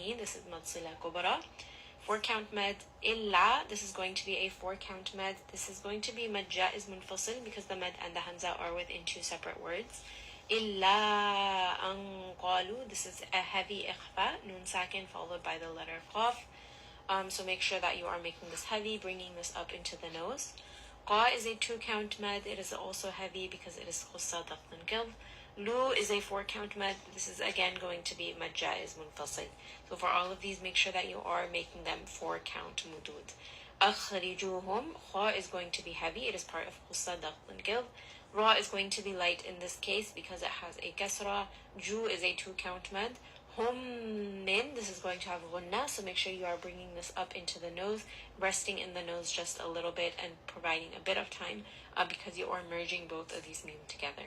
Islahi, this is mad sila kubra. 4-count med, illa, this is going to be a 4-count med. This is going to be mad jaiz munfasil because the med and the hamza are within 2 separate words. Illa an qalu, this is a heavy ikhfa, nun sakin followed by the letter qaf. So make sure that you are making this heavy, bringing this up into the nose. Qa is a 2-count med. It is also heavy because it is khussa daqtan gilb. Lu is a 4-count med. This is again going to be mad jaiz munfasil. So for all of these, make sure that you are making them 4-count mudud. Akhrijuhum, kha is going to be heavy. It is part of khussa daqtan gilb. Ra is going to be light in this case because it has a kasra. Ju is a 2-count med. Hum min, this is going to have ghunna, so make sure you are bringing this up into the nose, resting in the nose just a little bit and providing a bit of time because you are merging both of these mim together.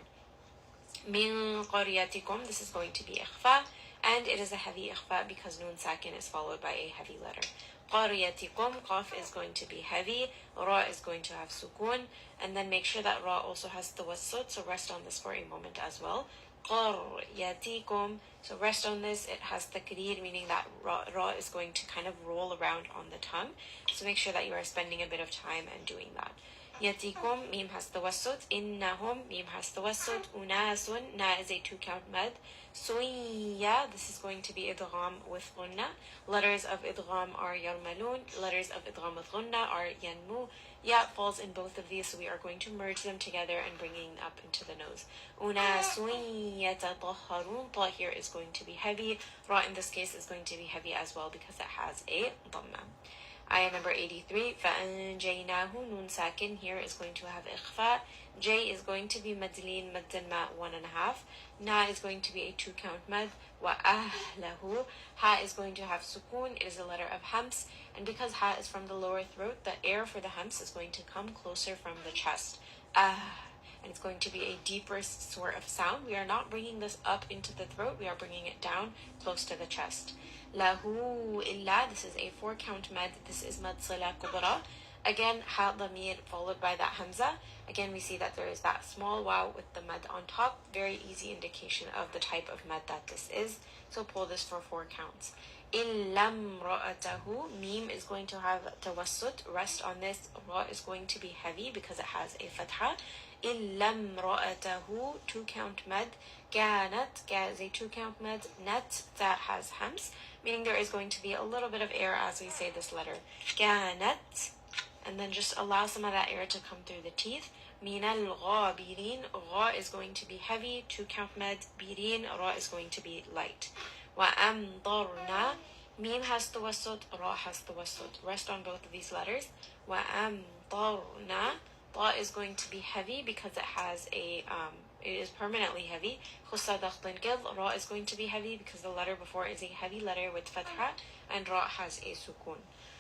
Min qaryatikum, this is going to be ikhfa, and it is a heavy ikhfa because nun sakin is followed by a heavy letter. Qaryatikum, qaf is going to be heavy, ra is going to have sukun, and then make sure that ra also has tawassut, so rest on this for a moment as well. Qaryatikum, so rest on this. It has takreer, meaning that ra is going to kind of roll around on the tongue, so make sure that you are spending a bit of time and doing that. Yatikum, mim has tawassut. Innahum, mim has tawassut. Unasun, na is a 2-count med. Suya, this is going to be idgham with ghunna. Letters of idgham are yarmalun. Letters of idgham with ghunna are yanmu. Ya falls in both of these, so we are going to merge them together and bringing up into the nose. Unasun yatatahharun. Ta here is going to be heavy. Ra in this case is going to be heavy as well because it has a dhamma. Ayah number 83, فَأَنْجَيْنَاهُ, nun sakin here is going to have ikhfa. J is going to be madlin, maddan ma 1.5. Na is going to be a 2-count mad. وَأَهْلَهُ, ha is going to have sukun. It is a letter of hams. And because ha is from the lower throat, the air for the hams is going to come closer from the chest. And it's going to be a deeper sort of sound. We are not bringing this up into the throat. We are bringing it down close to the chest. Lahu illa, this is a 4-count med. This is mad sila kubra. Again, ha damir followed by that hamza. Again, we see that there is that small waw with the med on top. Very easy indication of the type of med that this is. So pull this for 4 counts. Illam ra'atahu, mim is going to have tawassut. Rest on this. Ra is going to be heavy because it has a fatha. Illam ra'atahu, 2-count med. Kanat, ga is a 2-count med. Nat, that has hams, meaning there is going to be a little bit of air as we say this letter. Kanat, and then just allow some of that air to come through the teeth. Minal ghabirin, gha is going to be heavy, 2-count med. Birin, ra is going to be light. Wa amdarna, mim has tawassut, ra has tawassut. Rest on both of these letters. Wa amdarna, ta is going to be heavy because it has a it is permanently heavy. Khussa daqtan gilb, ra is going to be heavy because the letter before is a heavy letter with fatha, and ra has a sukun.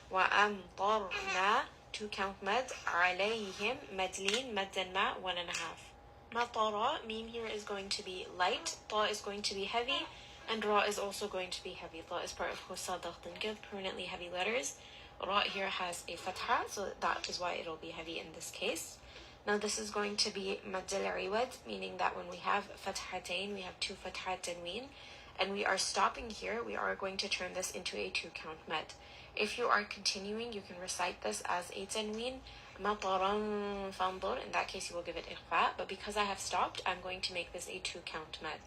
Wa amtarna, 2-count med. Alayhim, madlin, maddan ma 1.5. Matara, mim here is going to be light, ta is going to be heavy, and ra is also going to be heavy. Ta is part of khussa daqtan gilb, permanently heavy letters. Ra here has a fatha, so that is why it will be heavy in this case. Now this is going to be maddal iwad, meaning that when we have fathatain, we have 2 fathat tanween, and we are stopping here, we are going to turn this into a 2-count med. If you are continuing, you can recite this as a tanween, mataran fandur. In that case, you will give it ikhfa, but because I have stopped, I'm going to make this a 2-count med.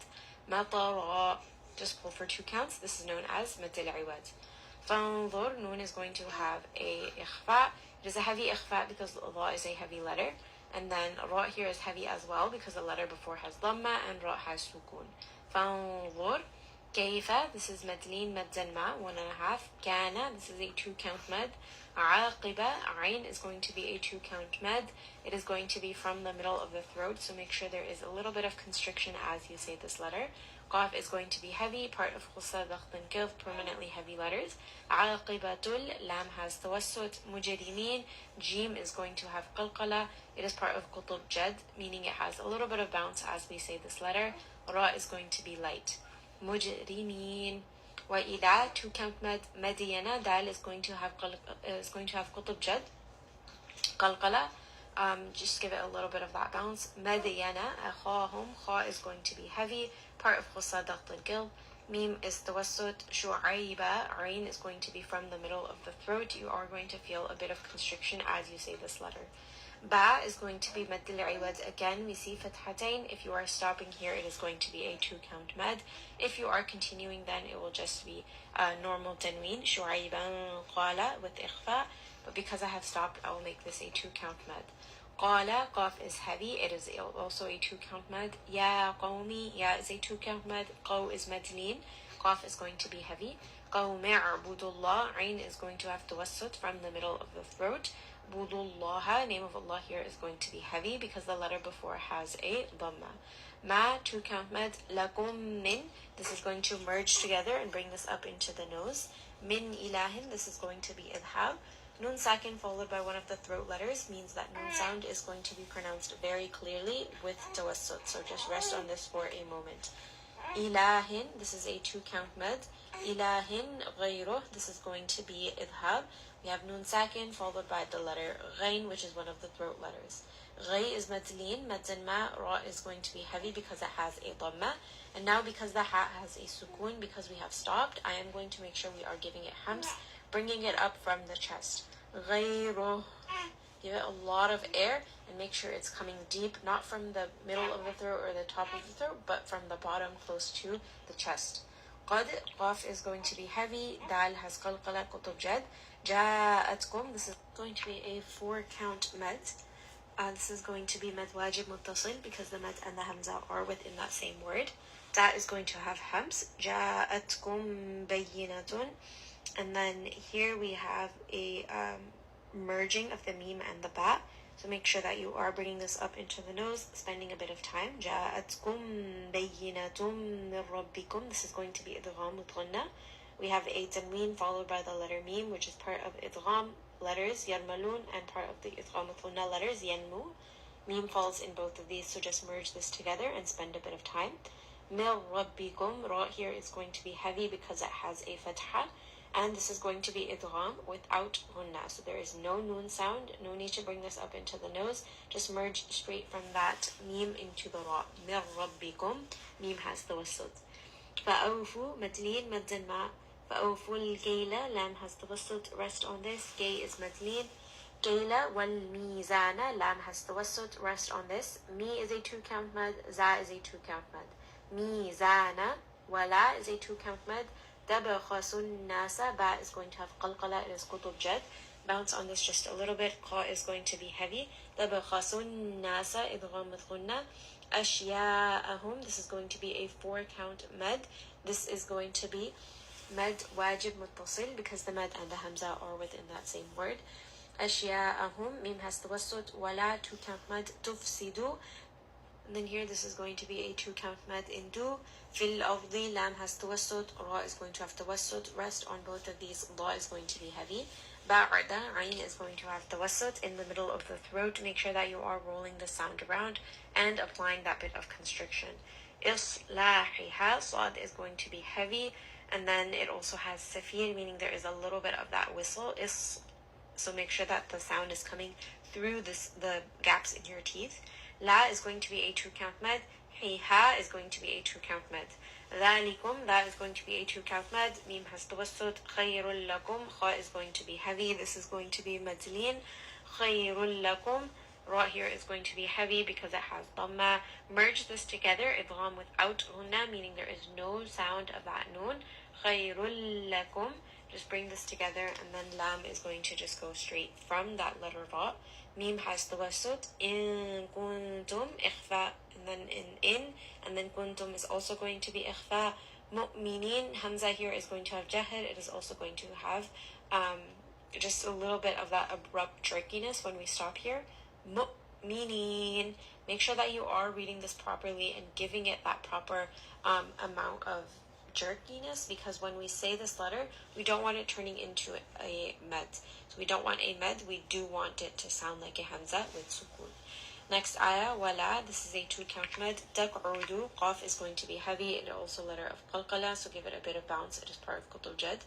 Matara, just pull for 2 counts. This is known as maddal iwad. Fandur, nun is going to have a ikhfa. It is a heavy ikhfa because Allah is a heavy letter. And then ra here is heavy as well because the letter before has dhamma and ra has sukun. Fanzur, kayfa, this is madlin maddan ma 1.5. Kana, this is a 2-count med. Aqiba, ayn is going to be a 2-count med. It is going to be from the middle of the throat, so make sure there is a little bit of constriction as you say this letter. Qaf is going to be heavy, part of khussa daqtan gilb, permanently heavy letters. Aqibatul, lam has tawassut. Mujrimin, jim is going to have qalqala. It is part of qutub jad, meaning it has a little bit of bounce as we say this letter. Ra is going to be light. Mujrimin. Wa ila, 2-count med. Madiyana, dal is going to have qutub jad, qalqala. Just give it a little bit of that bounce. Madiyana, akhahum, kha is going to be heavy, part of khussa daqtan gilb. Mim is tawassut. Shu'ayba, Ain is going to be from the middle of the throat. You are going to feel a bit of constriction as you say this letter. Ba is going to be mad al-iwad. Again, we see fathatain. If you are stopping here, it is going to be a 2-count mad. If you are continuing, then it will just be a normal tanween. Shu'ayban qala with ikhfa. But because I have stopped, I will make this a 2-count mad. Qala, qaf is heavy. It is also a 2-count mad. Ya qawmi, ya is a 2-count mad. Qaw is madleen. Qaf is going to be heavy. Qawmi a'budullah. Ain is going to have tawassut from the middle of the throat. Budullah, name of Allah here is going to be heavy because the letter before has a dhamma. Ma, 2-count mad. Lakum min, this is going to merge together and bring this up into the nose. Min ilahin, this is going to be idhab. Nun sakin followed by one of the throat letters means that nun sound is going to be pronounced very clearly with tawassut. So just rest on this for a moment. Ilahin, this is a 2-count mad. Ilahin ghayruh, this is going to be idhab. We have nun sakin followed by the letter ghain, which is one of the throat letters. Ghay is madleen, madzen ma, ra is going to be heavy because it has a dhamma. And now because the ha has a sukoon, because we have stopped, I am going to make sure we are giving it hams, bringing it up from the chest. Ghayruh. Give it a lot of air and make sure it's coming deep, not from the middle of the throat or the top of the throat, but from the bottom close to the chest. Qad, qaf is going to be heavy. Dal has qalqala, qutub jad. Ja'atkum, this is going to be a 4-count mad. This is going to be mad wajib muttasil because the mad and the hamza are within that same word. That is going to have hams. Ja'atkum bayyinatun. And then here we have a merging of the mim and the ba. So make sure that you are bringing this up into the nose, spending a bit of time. Ja'atkum bayyinatum min rabbikum. This is going to be idgham with ghanna. We have a tanween followed by the letter mim, which is part of idgham letters, yarmalun, and part of the idgham with ghanna letters, yanmu. Mim falls in both of these, so just merge this together and spend a bit of time. Min rabbikum. Ra here is going to be heavy because it has a fatha. And this is going to be idgham without ghanna. So there is no noon sound. No need to bring this up into the nose. Just merge straight from that mim into the ra. Min rabbikum. Mim has tawassut. Fa'awfu, madleen, madzen ma. Fa'awfu al-gayla. Lam has tawassut. Rest on this. Gay is madleen. Gayla wal mizana. Lam has tawassut. Rest on this. Mi is a 2-count mad. Za is a 2-count mad. Mizana. Wala is a 2-count mad. Tabakhasun nasa. Ba is going to have qalqala. It is qutub jad. Bounce on this just a little bit. Qa is going to be heavy. Tabakhasun nasa. Idgham with ghunna. Ashya'ahum. This is going to be a 4-count mad. This is going to be mad wajib muttasil because the mad and the hamza are within that same word. Ashya'ahum. Mim has tawassut. Wala 2-count mad. Tufsidu. And then here this is going to be a 2-count mad in du. Fil ardi. Lam has tawassut. Ra is going to have tawassut. Rest on both of these. La is going to be heavy. Ba'ada. Ain is going to have tawassut in the middle of the throat. Make sure that you are rolling the sound around and applying that bit of constriction. Islahiha. Sad is going to be heavy. And then it also has safir, meaning there is a little bit of that whistle. So make sure that the sound is coming through the gaps in your teeth. La is going to be a 2-count mad. Ha is going to be a 2-count mad. Dhalikum, that is going to be a 2-count mad. Mim has tawassut. Khayrul lakum. Kha is going to be heavy. This is going to be madleen. Khayrul lakum. Ra here is going to be heavy because it has dhamma. Merge this together. Idgham without ghunna, meaning there is no sound of that noon. Khayrul lakum. Just bring this together, and then lam is going to just go straight from that letter ra. Mim has tawassut. In kuntum ikhfa, and then in, and then kuntum is also going to be ikhfa. Mu'minin, hamza here is going to have jahr. It is also going to have just a little bit of that abrupt jerkiness when we stop here. Mu'minin. Make sure that you are reading this properly and giving it that proper amount of jerkiness, because when we say this letter, we don't want it turning into a med. So we don't want a med, we do want it to sound like a hamza with sukoon. Next ayah, wala, this is a 2-count med. Taq'udu, qaf is going to be heavy, and also letter of qalqala, so give it a bit of bounce. It is part of qutub jad.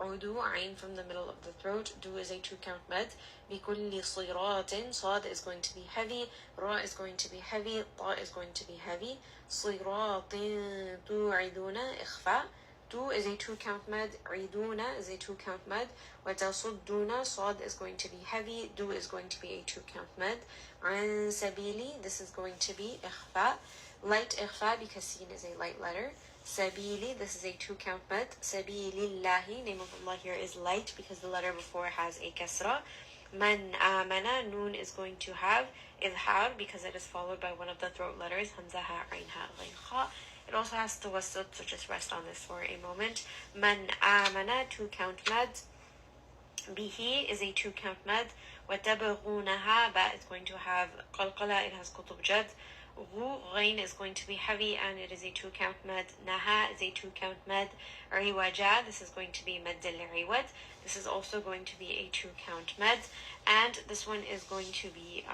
Udu, ayn from the middle of the throat. Du is a 2-count med. بكل صراط, صاد is going to be heavy. Ra is going to be heavy. Ta is going to be heavy. صراط توعدون, إخفاء. Du is a 2-count med. عيدون is a 2-count med. وتصدون, صاد is going to be heavy. Du is going to be a 2-count med. عن سبيلي, this is going to be إخفاء. Light إخفاء because sin is a light letter. Sabili, this is a 2-count med. Sabilillahi, name of Allah here is light because the letter before has a kasra. Man amana, noon is going to have idhar because it is followed by one of the throat letters, hamza, ha, ain, ha, ghain, kha. It also has tawassut, so just rest on this for a moment. Man amana, 2-count med. Bihi is a 2-count med. وَتَبْغُونَهَا, ba is going to have qalqala, it has qutub jad. Ru, ghain is going to be heavy and it is a 2-count med. Naha is a 2-count med. Riwaja, this is going to be med al-riwad. This is also going to be a 2-count med. And this one is going to be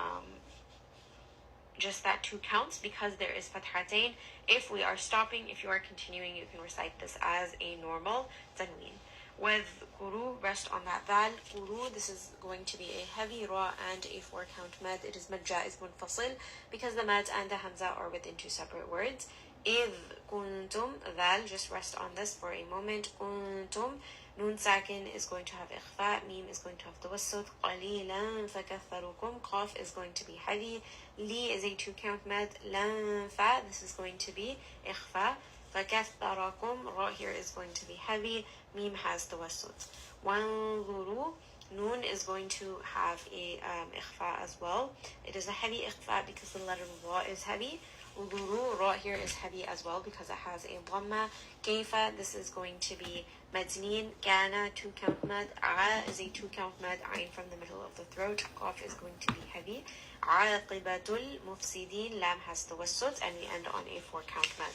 just that 2 counts because there is fathatain. If we are stopping, if you are continuing, you can recite this as a normal tanween. With kuru, rest on that dal. Kuru, this is going to be a heavy ra and a 4-count med. It is mad jaiz munfasil because the mad and the hamza are within 2 separate words. إذ kuntum, dal, just rest on this for a moment. Kuntum, nun sakin is going to have ikhfa, mim is going to have tawassut. Qalilan fakatharukum, qaf is going to be heavy. Li is a 2-count med. Lan fa, this is going to be ikhfa. فَكَثَّرَكُمْ, ra here is going to be heavy. Mim has tawassut. وَانظُرُوا, noon is going to have a ikhfa as well. It is a heavy ikhfa because the letter ra is heavy. Uduru, ra here is heavy as well because it has a dhamma. Kaifa, this is going to be madneen. Kana, 2-count med. A is a 2-count med. Ain from the middle of the throat. Qaf is going to be heavy. Aqibatul mufsidin, lam has tawassut, and we end on a 4-count med.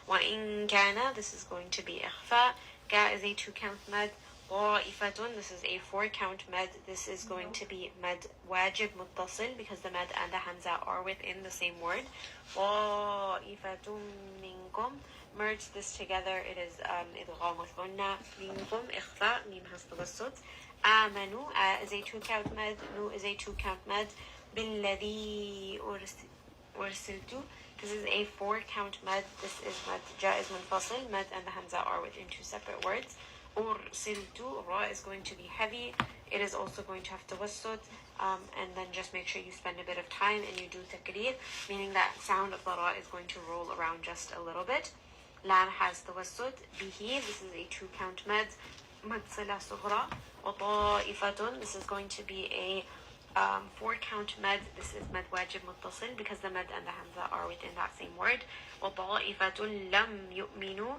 وَإِن كَانَ, this is going to be إخفاء. Ga is a 2-count med. طَائِفَةٌ, this is a 4-count med. This is going to be med wajib muttasil because the med and the hamza are within the same word. طَائِفَةٌ مِنْكُمْ, merge this together. It is idgham with gunna. مِنْكُمْ إخفاء, mim has tawassut. آمَنُوا, a is a 2-count med. Nu is a 2-count med. بِالَّذِي أُرْسِلْتُ, this is a 4-count med. This is med jaiz munfasil. Med and the hamza are within 2 separate words. Ursiltu, ra is going to be heavy. It is also going to have tawassut. And then just make sure you spend a bit of time and you do takreer, meaning that sound of the ra is going to roll around just a little bit. Lam has tawassut. Bihi, this is a 2-count med. Mad sila sughra. Ta'ifatun, this is going to be a 4-count med. This is med wajib muttasil because the med and the hamza are within that same word. وَطَائِفَةٌ لَمْ يُؤْمِنُوا,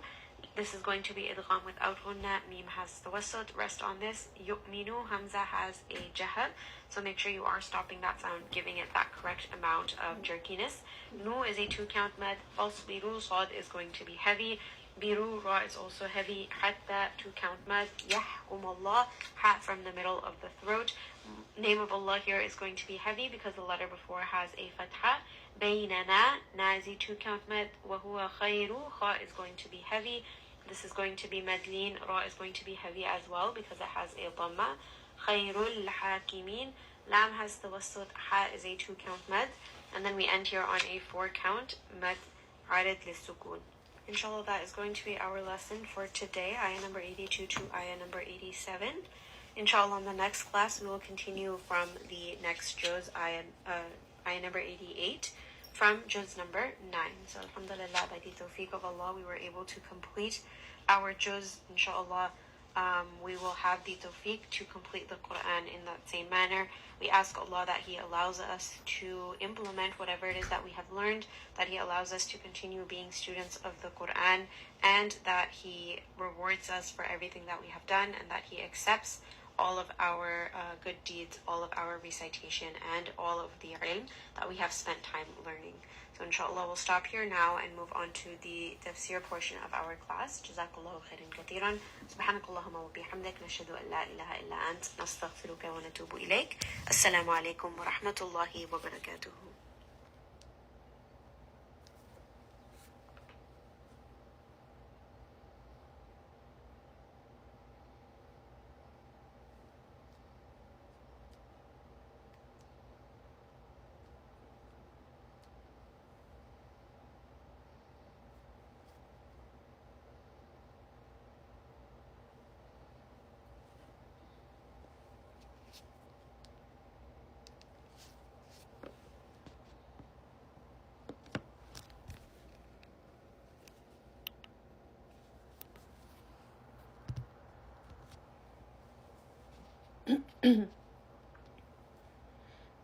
this is going to be idgham without ghunna. Mim has tawassut. Rest on this. Yu'minu, hamza has a jaha, so make sure you are stopping that sound, giving it that correct amount of jerkiness. Nu is a 2-count med. Fasbiru, sad is going to be heavy. Biru, ra is also heavy. Hatta, 2-count med. Yahkum Allah, ha from the middle of the throat. Name of Allah here is going to be heavy because the letter before has a fatha. Baynana, na is a 2-count med. Wahuwa khayru, kha is going to be heavy. This is going to be madleen. Ra is going to be heavy as well because it has a dhamma. Khayrul hakimin, lam has tawassut. Ha is a 2-count med. And then we end here on a 4-count med arid lissukun. Inshallah, that is going to be our lesson for today, ayah number 82 to ayah number 87. Inshallah, in the next class, we will continue from the next juz, ayah number 88, from juz number 9. So, alhamdulillah, by the tawfiq of Allah, we were able to complete our juz. Inshallah, we will have the tawfiq to complete the Qur'an in that same manner. We ask Allah that He allows us to implement whatever it is that we have learned, that He allows us to continue being students of the Qur'an, and that He rewards us for everything that we have done, and that He accepts all of our good deeds, all of our recitation, and all of the ilm that we have spent time learning. So inshallah, we'll stop here now and move on to the tafsir portion of our class. Jazakallahu khairan kathiran. Subhanakallahumma wa bihamdik. Nashhadu an la ilaha illa ant. Nastaghfiruka wa natubu ilayk. Assalamu alaikum wa rahmatullahi wa barakatuhu.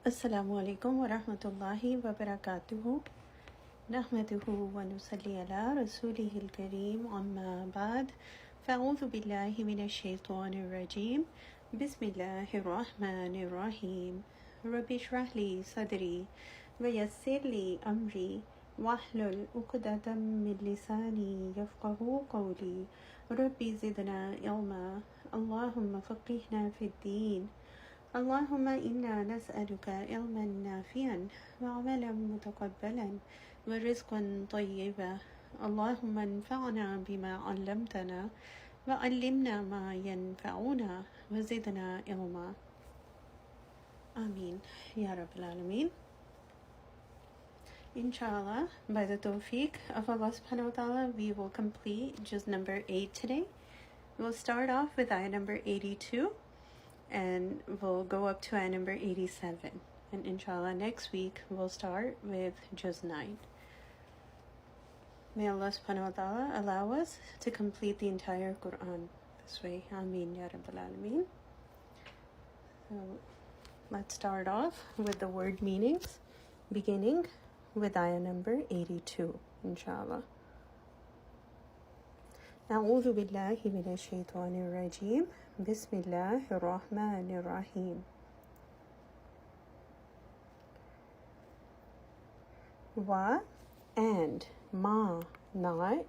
Assalamu alaikum wa rahmatullahi wa barakatuhu. Nahmaduhu wa nusalli ala rasulihi al-kareem amma ba'd. Fa'udhu billahi minash shaitanir rajeem. Bismillahir rahmanir rahim. Rabbi shrah li sadri wa yassir li amri wahlul 'uqdatam min lisani yafqahu qawli. Rabbi zidna ilma. Allahumma faqihna fid din. اللهم إنا نسألك علما نافعا وعملا متقبلا ورزقا طيبا اللهم انفعنا بما علمتنا وعلمنا ما ينفعنا وزدنا علما آمين يا رب العالمين. Inshallah, by the tawfiq of Allah subhanahu wa ta'ala, we will complete just number 8 today. We'll start off with ayah number 82. And we'll go up to ayah number 87. And inshallah, next week we'll start with juz 9. May Allah subhanahu wa ta'ala allow us to complete the entire Qur'an this way. Ameen ya Rabbal Alameen. So let's start off with the word meanings, beginning with ayah number 82, inshallah. أعوذ بالله من الشيطان الرجيم. بسم الله الرحمن الرحيم. Wa and ma not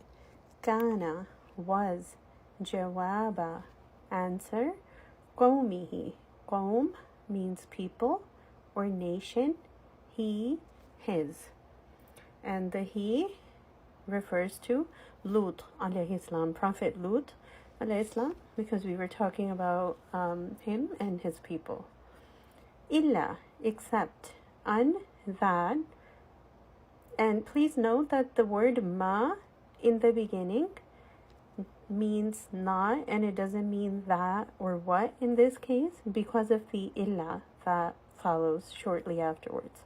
kana was jawaba answer qawmihi. Qawm means people or nation. He his, and the he refers to Lut alayhi salam, Prophet Lut alayhi salam, because we were talking about him and his people. Illa, except, an, that, and please note that the word ma in the beginning means not, and it doesn't mean that or what in this case because of the illa that follows shortly afterwards.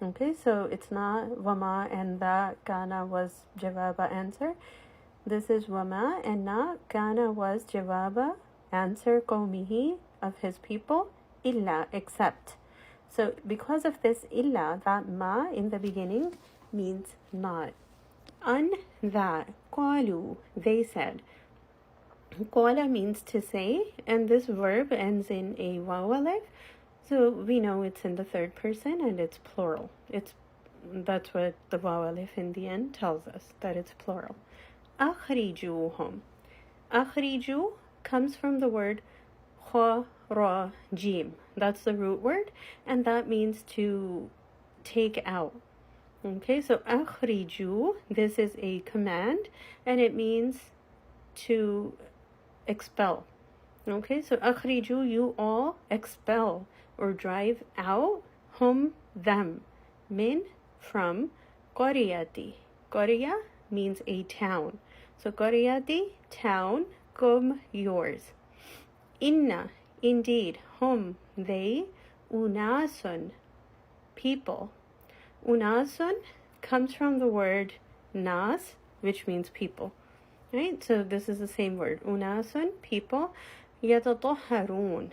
Okay, so it's not wama and that kana was jawaba answer. This is wama and not kana was jawaba answer qawmihi of his people, illa except. So because of this illa, that ma in the beginning means not. An that qalu they said. Qala means to say, and this verb ends in a waw alif. So we know it's in the third person and it's plural. That's what the waw alif in the end tells us, that it's plural. Akhrijuhum. Akhriju comes from the word kharajim. That's the root word, and that means to take out. Okay, so akhriju, this is a command, and it means to expel. Okay, so akhriju, you all expel or drive out, hum, them, min, from, qaryati. Qarya means a town. So qaryati, town, kum, yours. Inna, indeed, hum, they, unasun, people. Unasun comes from the word nas, which means people. Right? So this is the same word. Unasun, people. Yatatahharun.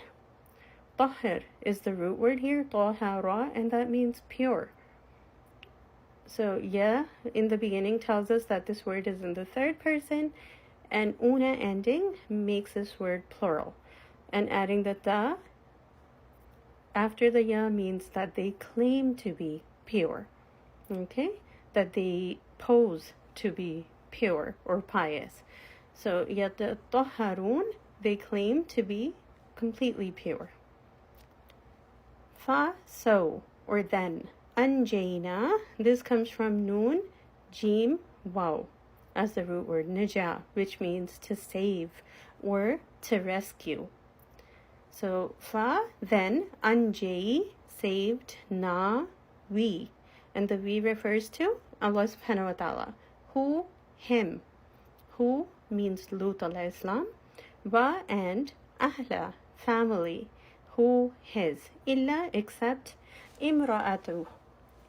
Tahir is the root word here, tahara, and that means pure. So ya in the beginning tells us that this word is in the third person, and una ending makes this word plural. And adding the ta after the ya means that they claim to be pure. Okay? That they pose to be pure or pious. So yatatahharun, they claim to be completely pure. Fa, so, or then. Anjayna, this comes from noon, jim, waw, as the root word naja, which means to save or to rescue. So fa, then, anjay, saved, na, we. And the we refers to Allah subhanahu wa ta'ala. Who, him. Who means Lut alayhi salam. Wa, and ahla, family. Who, his. Illa, except imra'atu.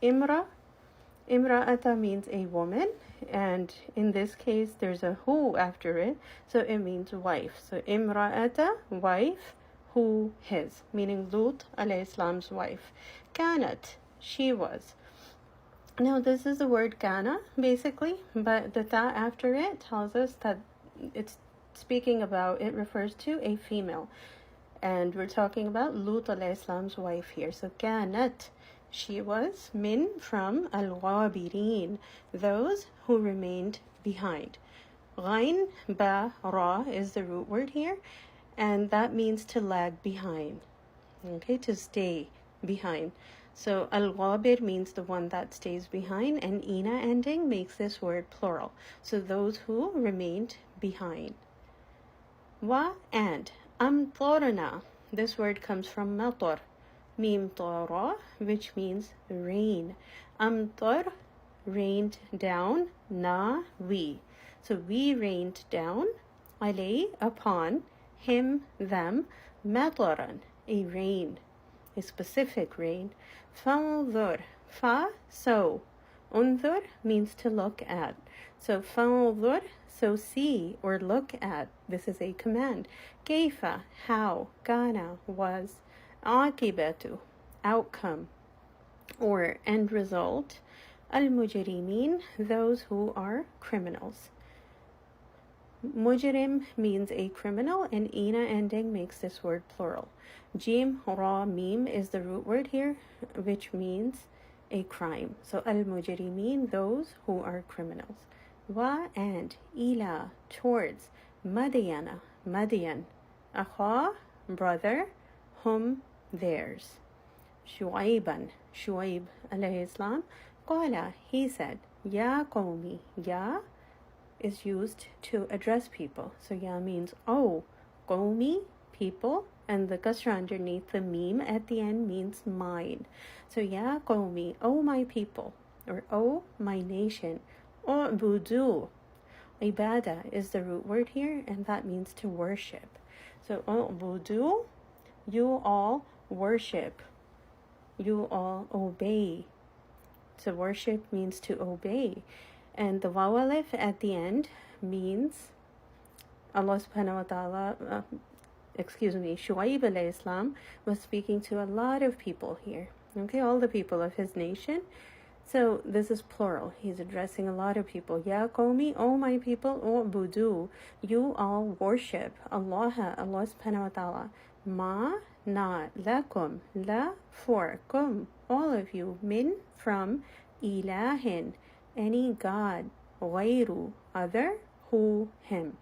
Imra'ata means a woman, and in this case there's a who after it, so it means wife. So imra'ata, wife, who his, meaning Lut alayhi salam's wife. Kanat, she was. Now this is the word kana basically, but the ta after it tells us that it's speaking about, it refers to a female. And we're talking about Lut alayhi salam's wife here. So kanat, she was, min, from, al-ghabirin, those who remained behind. Ghain, ba, ra is the root word here, and that means to lag behind. Okay, to stay behind. So al-ghabir means the one that stays behind, and ina ending makes this word plural. So those who remained behind. Wa, and. Amtarna, this word comes from matar, mim tara, which means rain. Amtar, rained down, na, we. So we rained down, alay, upon, him, them, mataran, a rain, a specific rain. Fanzur, fa, so. Unzur means to look at. So fanzur, so see or look at. This is a command. Kaifa, how. Kana, was. Akibatu, outcome or end result. Al-mujrimin, those who are criminals. Mujrim means a criminal, and ina ending makes this word plural. Jim, ra, mim is the root word here, which means a crime. So al-mujrimin, those who are criminals. Wa, and. Ila, towards. Madiana, Madian. Akha, brother. Hum, theirs. Shu'ayban, Shu'ayb alayhi salam. Qala, he said. Ya qawmi, ya is used to address people. So ya means oh. Qawmi, people, and the kasra underneath the meme at the end means mine. So ya qawmi, oh my people, or oh my nation. U'budu, ibadah is the root word here, and that means to worship. So u'budu, you all worship, you all obey. So worship means to obey. And the waw alif at the end means Allah subhanahu wa ta'ala, Shu'ayb alayhi salam was speaking to a lot of people here. Okay, all the people of his nation. So this is plural. He's addressing a lot of people. Ya qawmi, oh my people, u'budu, you all worship Allah, Allah subhanahu wa ta'ala. Ma, not, lakum, la, for, kum, all of you, min, from, ilahin, any God, ghayru, other, who, him,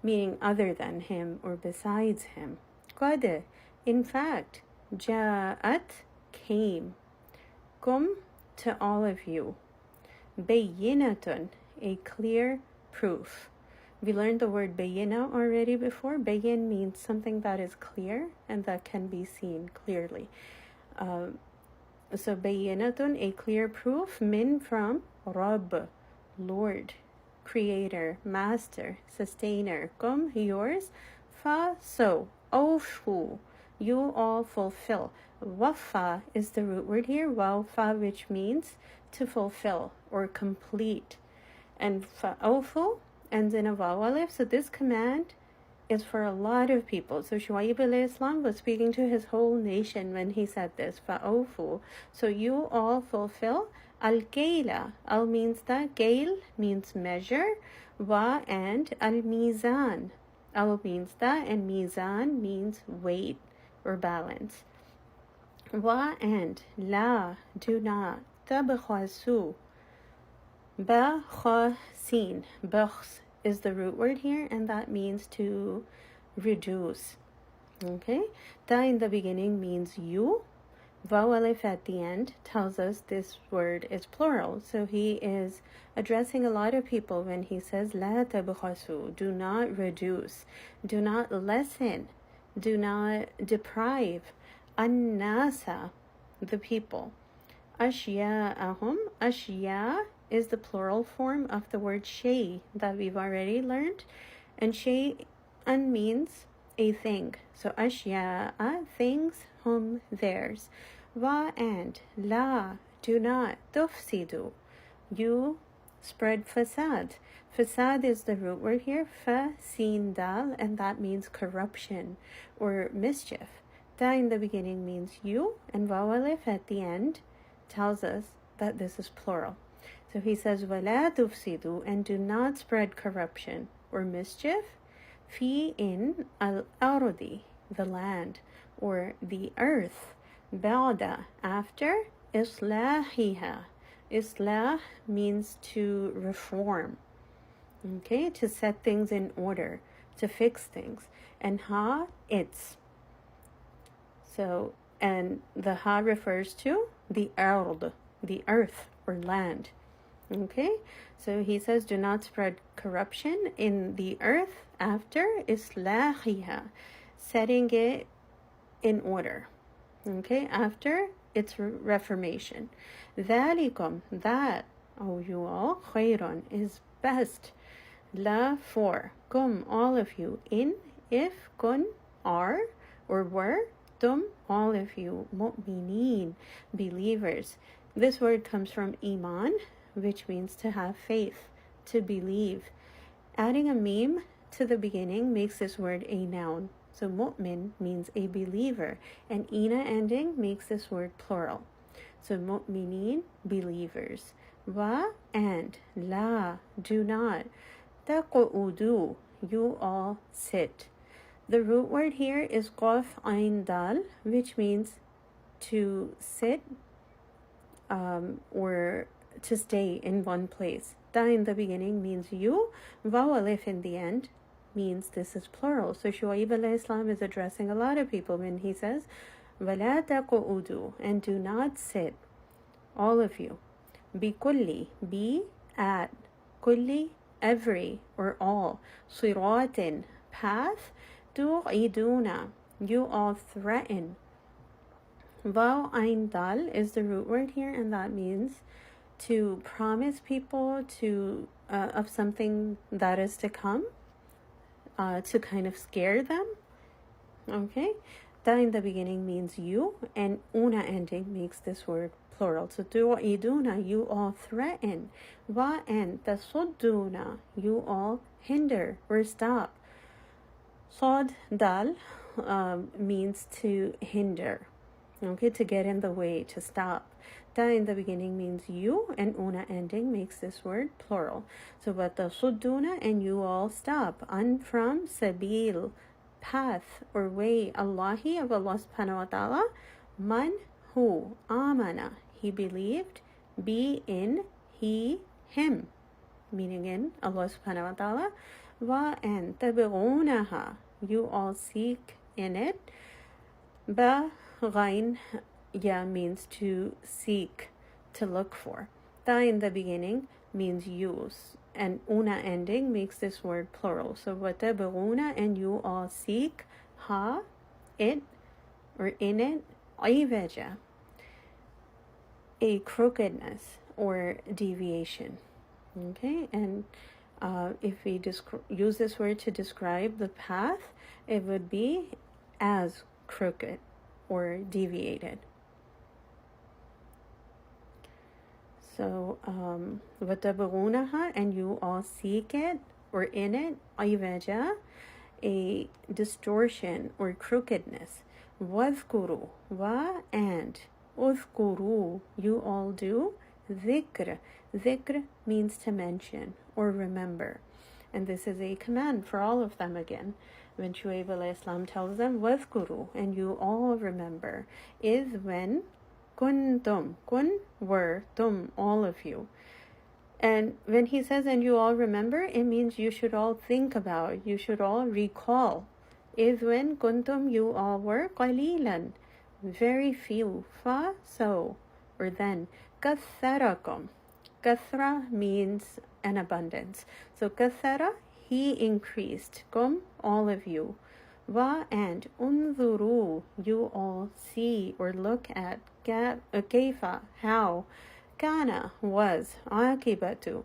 meaning other than him or besides him. Qad, in fact, ja'at, came, kum, to all of you. Bayyinatun, a clear proof. We learned the word bayyina already before. Bayyin means something that is clear and that can be seen clearly. So bayyinatun, a clear proof. Min, from, Rabb, Lord, Creator, Master, Sustainer. Kum, yours. Fa, so. Awfu, you all fulfill. Wafa is the root word here, wafa, which means to fulfill or complete. And fa'awfu ends in a waw alif. So this command is for a lot of people. So Shu'ayb alayhi salam was speaking to his whole nation when he said this. Fa'awfu. So you all fulfill. Al-Kaila. Al means that. Kail means measure. Wa, and. Al-Mizan. Al means that, and Mizan means weight or balance. Wa, and. La, do not. Tabkhasu. Ba, kha, sin. Bakhs is the root word here, and that means to reduce. Okay? Ta in the beginning means you. Vaw alif at the end tells us this word is plural. So he is addressing a lot of people when he says La tabkhasu. Do not reduce. Do not lessen. Do not deprive. An-nasa, the people. Ashya'ahum. Ashya is the plural form of the word shay that we've already learned. And shay'an means a thing. So ashya'a, things, hum, theirs. Wa, and. La, do not. Tufsidu, you spread fasad. Fasad is the root word here, fa, sin, dal, and that means corruption or mischief. Ta in the beginning means you, and waw alif at the end tells us that this is plural. So he says, وَلَا تُفْسِدُوا, and do not spread corruption or mischief, fi in al-ardi, the land or the earth, ba'da, after, islahiha. Islah means to reform, okay, to set things in order, to fix things. And ha, it's. So, and the ha refers to the ard, the earth or land. Okay, so he says, do not spread corruption in the earth after islahiha, setting it in order. Okay, after its reformation. ذَلِكُمْ, that, oh you all, خَيْرٌ, is best. La, for, kum, all of you, in, if, kun, are, or were, tum, all of you, mu'mineen, believers. This word comes from iman, which means to have faith, to believe. Adding a meme to the beginning makes this word a noun. So mu'min means a believer, and ina ending makes this word plural. So mu'mineen, believers. Wa, and, la, do not. Taq'udu, you all sit. The root word here is qaf ain dal, which means to sit or to stay in one place. Ta in the beginning means you. Waw alif in the end means this is plural. So Shuaib alayhi salam is addressing a lot of people when he says, وَلَا تَقُعُدُوا, and do not sit, all of you. بِكُلِّ, be at, kulli, every or all, صِرَاطٍ, path, تُعِدُونَ, you all threaten. Waw ain dal is the root word here, and that means to promise people to of something that is to come, to kind of scare them. Okay, ta in the beginning means you, and una ending makes this word plural. So tu'iduna, you all threaten. Wa and tasudduna, you all hinder or stop. Sad dal means to hinder. Okay, to get in the way, to stop. Ta in the beginning means you, and una ending makes this word plural. So watasudduna, and you all stop. An, from, sabil, path or way, Allahi, of Allah subhanahu wa ta'ala. Man, who, amana, he believed, be, in, he, him, meaning in Allah subhanahu wa ta'ala. Wa, and tabighunaha, you all seek in it. Ba, ghain, ya means to seek, to look for. Ta in the beginning means use, and una ending makes this word plural. So watabghuna, and you all seek, ha, it, or in it, iwaja, a crookedness or deviation. Okay, and if we use this word to describe the path, it would be as crooked or deviated. So, وَتَبْغُونَهَا, and you all seek it, or in it, aywaja, a distortion or crookedness. وَذْكُرُوا, wa, and, uthkuru, you all do, dhikr. Dhikr means to mention or remember. And this is a command for all of them again. When Shuaib alayhi salam tells them, وَذْكُرُوا, and you all remember, is when kuntum, kun, were, tum, all of you. And when he says, and you all remember, it means you should all think about, you should all recall. Is when kuntum, you all were, qalilan, very few, fa, so, or then, katharakum. Kathra means an abundance. So kathara, he increased, kum, all of you. Wa, and unzuru, you all see or look at, kaifa, how, kana, was, akibatu,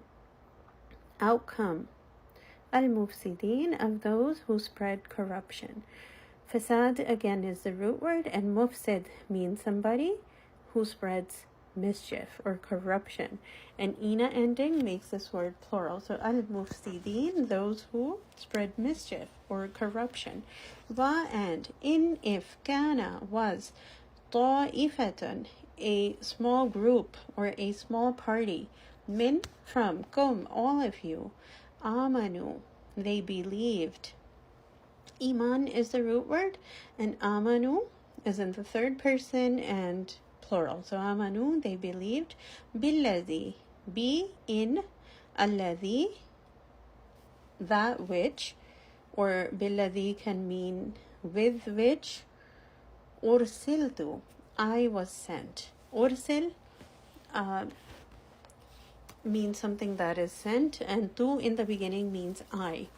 outcome, al-mufsideen, of those who spread corruption. Fasad again is the root word, and mufsid means somebody who spreads mischief or corruption. And ina ending makes this word plural. So al-mufsidin, those who spread mischief or corruption. Va and in if kana was ta'ifatan, a small group or a small party, min from kum, all of you, amanu, they believed. Iman is the root word, and amanu is in the third person and plural. So amanu, they believed. Billadhi, be in alladhi, that which, or billadhi can mean with which. Ursiltu, I was sent. Ursil means something that is sent, and tu in the beginning means I.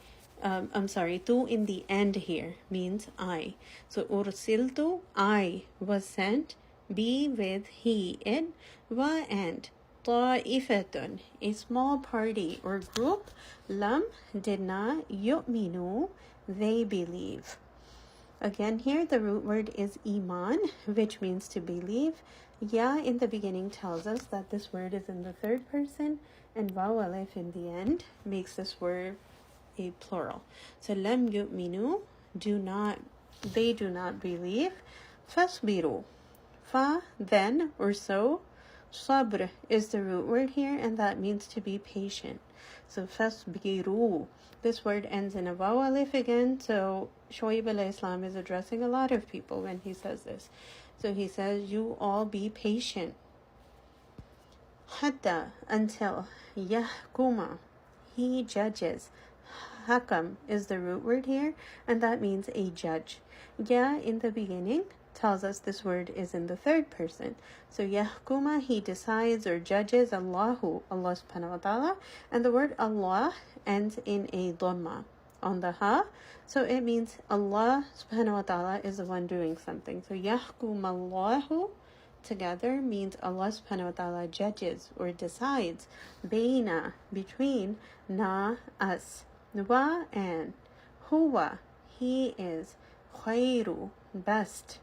Tu in the end here means I. So ursiltu, I was sent, be with he in, wa and, ta'ifatun, a small party or group, lam did not, yu'minu, they believe. Again here the root word is iman, which means to believe. Ya in the beginning tells us that this word is in the third person, and waw alif in the end makes this word a plural. So lam yu'minu, they do not believe. Fasbiru, fa, then or so. Sabr is the root word here, and that means to be patient. So fasbiru, this word ends in a waw alif again, so Shoaib al-Islam is addressing a lot of people when he says this. So he says, you all be patient. Hatta, until, yahkuma, he judges. Hakam is the root word here, and that means a judge. Ya in the beginning tells us this word is in the third person. So yahkuma, he decides or judges. Allahu, Allah subhanahu wa ta'ala, and the word Allah ends in a dhamma on the ha, so it means Allah subhanahu wa ta'ala is the one doing something. So yahkum Allahu together means Allah subhanahu wa ta'ala judges or decides. Baina, between, na, us, wa, and, huwa, he is, khayru, best,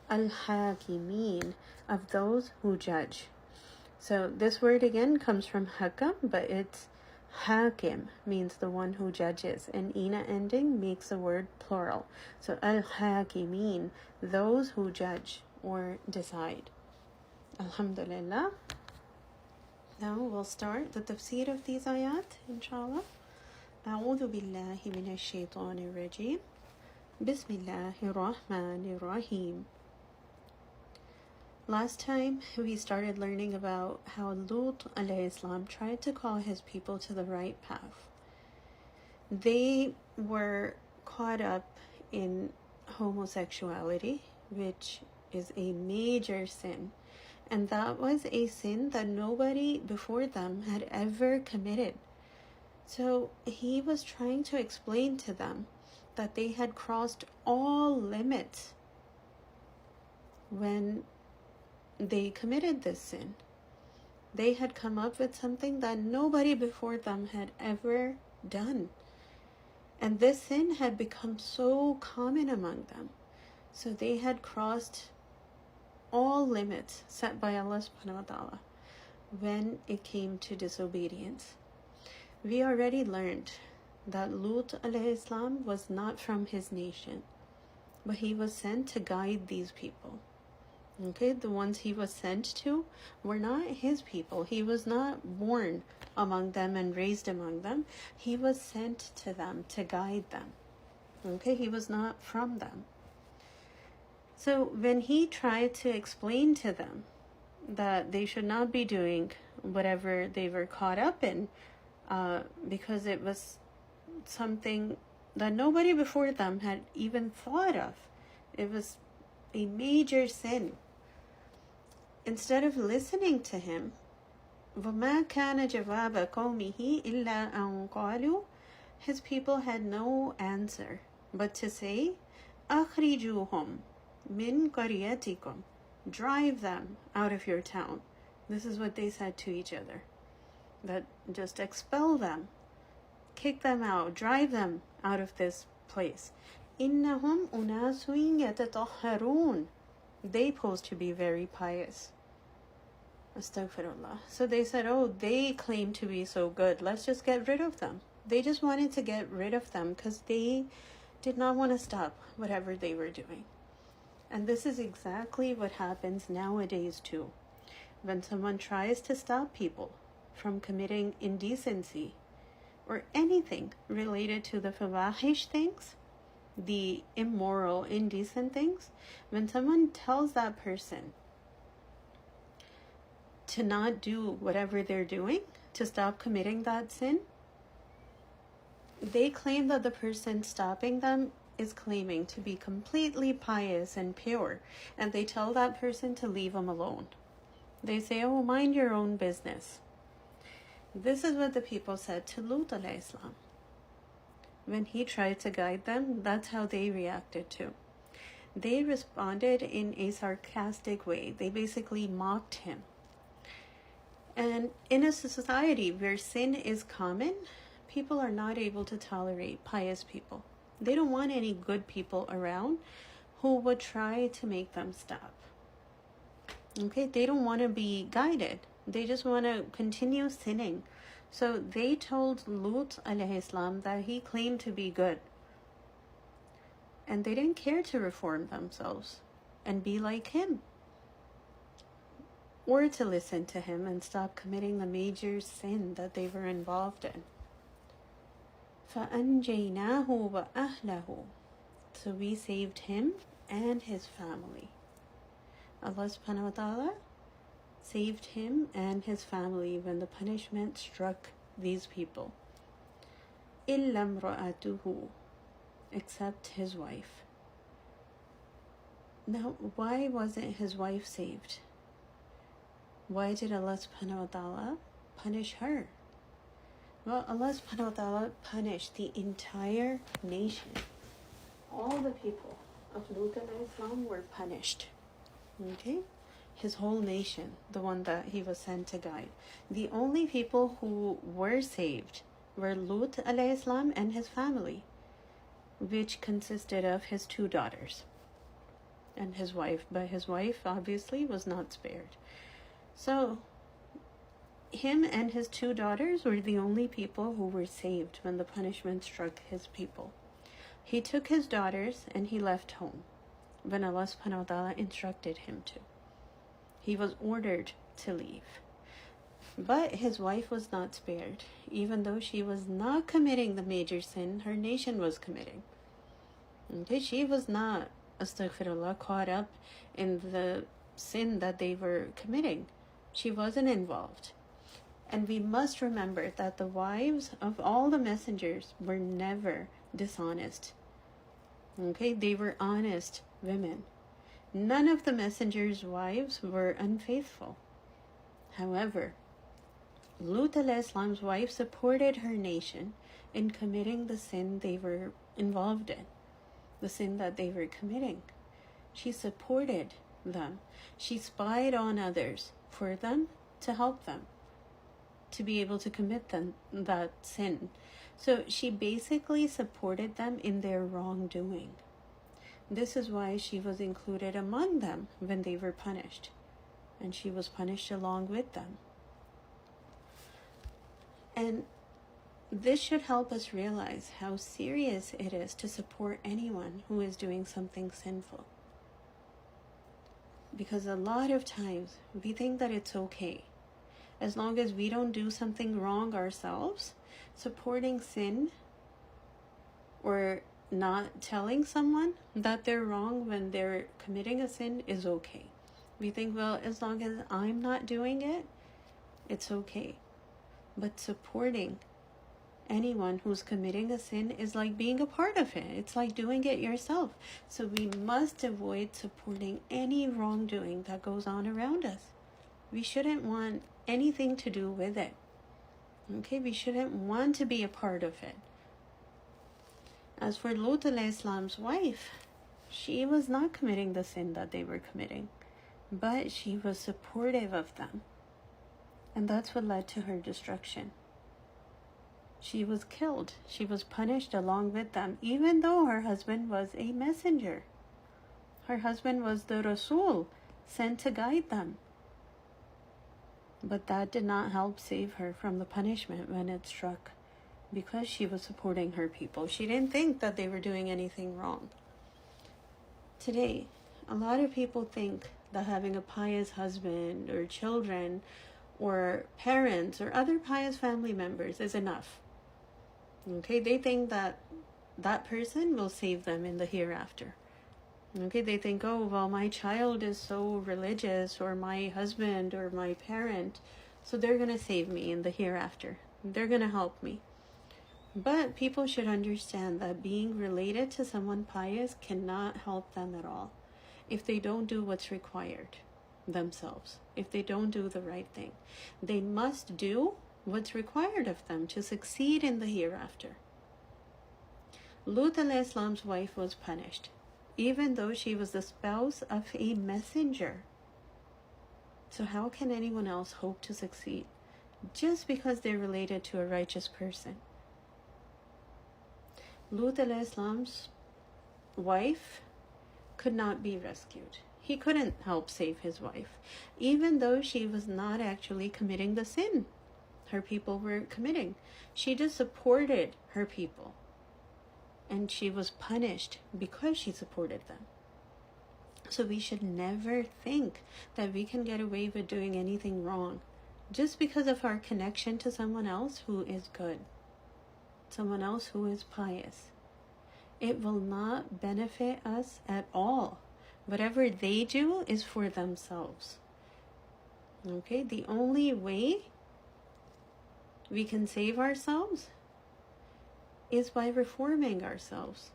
al-hakimin, of those who judge. So this word again comes from hakam, but it's hakim, means the one who judges, and ina ending makes the word plural. So al-hakimin, those who judge or decide. Alhamdulillah. Now we'll start the tafsir of these ayat, inshallah. أعوذ بالله من الشيطان الرجيم. بسم الله الرحمن الرحيم. Last time we started learning about how Lut alayhi salam tried to call his people to the right path. They were caught up in homosexuality, which is a major sin. And that was a sin that nobody before them had ever committed. So he was trying to explain to them that they had crossed all limits when they committed this sin. They had come up with something that nobody before them had ever done. And this sin had become so common among them. So they had crossed all limits set by Allah subhanahu wa ta'ala when it came to disobedience. We already learned that Lut alayhi salam was not from his nation, but he was sent to guide these people. Okay, the ones he was sent to were not his people. He was not born among them and raised among them. He was sent to them to guide them. Okay, he was not from them. So when he tried to explain to them that they should not be doing whatever they were caught up in, because it was something that nobody before them had even thought of. It was a major sin. Instead of listening to him, وَمَا كَانَ جَوَابَ قَوْمِهِ إِلَّا أَنْ قَالُوا, his people had no answer but to say, أَخْرِجُوهُمْ مِنْ قَرْيَتِكُمْ, drive them out of your town. This is what they said to each other. That just expel them, kick them out, drive them out of this place. إِنَّهُمْ أُنَاسٌ يَتَطَهَّرُونَ, they pose to be very pious. Astaghfirullah. So they said, oh, they claim to be so good. Let's just get rid of them. They just wanted to get rid of them because they did not want to stop whatever they were doing. And this is exactly what happens nowadays too. When someone tries to stop people from committing indecency or anything related to the fawahish things, the immoral, indecent things, when someone tells that person to not do whatever they're doing, to stop committing that sin, they claim that the person stopping them is claiming to be completely pious and pure, and they tell that person to leave them alone. They say, oh, mind your own business. This is what the people said to Lut alayhi salam. When he tried to guide them, that's how they reacted too. They responded in a sarcastic way. They basically mocked him. And in a society where sin is common, people are not able to tolerate pious people. They don't want any good people around who would try to make them stop. Okay, they don't want to be guided. They just want to continue sinning. So they told Lut alayhi salam that he claimed to be good. And they didn't care to reform themselves and be like him, or to listen to him and stop committing the major sin that they were involved in. فَأَنْجَيْنَاهُ وَأَهْلَهُ. So we saved him and his family. Allah subhanahu wa ta'ala saved him and his family when the punishment struck these people. إِلَّا امْرَأَتُهُ, except his wife. Now, why wasn't his wife saved? Why did Allah subhanahu wa ta'ala punish her? Well, Allah subhanahu wa ta'ala punished the entire nation. All the people of Lut alayhi salam were punished. Okay? His whole nation, the one that he was sent to guide. The only people who were saved were Lut alayhi salam and his family, which consisted of his 2 daughters and his wife. But his wife obviously was not spared. So him and his 2 daughters were the only people who were saved when the punishment struck his people. He took his daughters and he left home when Allah subhanahu wa ta'ala instructed him to. He was ordered to leave. But his wife was not spared. Even though she was not committing the major sin, her nation was committing. Okay, she was not, astaghfirullah, caught up in the sin that they were committing. She wasn't involved. And we must remember that the wives of all the messengers were never dishonest. Okay, they were honest women. None of the messengers' wives were unfaithful. However, Lut alayhi salam's wife supported her nation in committing the sin they were involved in, the sin that they were committing. She supported them. She spied on others for them to help them to be able to commit that sin. So she basically supported them in their wrongdoing. This is why she was included among them when they were punished, and she was punished along with them. And this should help us realize how serious it is to support anyone who is doing something sinful. Because a lot of times we think that it's okay. As long as we don't do something wrong ourselves, supporting sin or not telling someone that they're wrong when they're committing a sin is okay. We think, well, as long as I'm not doing it, it's okay. But supporting anyone who's committing a sin is like being a part of it. It's like doing it yourself. So we must avoid supporting any wrongdoing that goes on around us. We shouldn't want anything to do with it. Okay, we shouldn't want to be a part of it. As for Lut alayhi salam's wife, she was not committing the sin that they were committing, but she was supportive of them. And that's what led to her destruction. She was killed. She was punished along with them, even though her husband was a messenger. Her husband was the Rasul, sent to guide them. But that did not help save her from the punishment when it struck, because she was supporting her people. She didn't think that they were doing anything wrong. Today, a lot of people think that having a pious husband or children or parents or other pious family members is enough. Okay, they think that that person will save them in the hereafter. Okay, they think, oh, well, my child is so religious, or my husband or my parent, so they're going to save me in the hereafter. They're going to help me. But people should understand that being related to someone pious cannot help them at all if they don't do what's required themselves, if they don't do the right thing. They must do what's required of them to succeed in the hereafter. Lut alayhi salam's wife was punished, even though she was the spouse of a messenger. So how can anyone else hope to succeed just because they're related to a righteous person? Lut alayhi salam's wife could not be rescued. He couldn't help save his wife, even though she was not actually committing the sin her people were committing. She just supported her people, and she was punished because she supported them. So we should never think that we can get away with doing anything wrong just because of our connection to someone else who is good, someone else who is pious. It will not benefit us at all. Whatever they do is for themselves. Okay, the only way we can save ourselves is by reforming ourselves,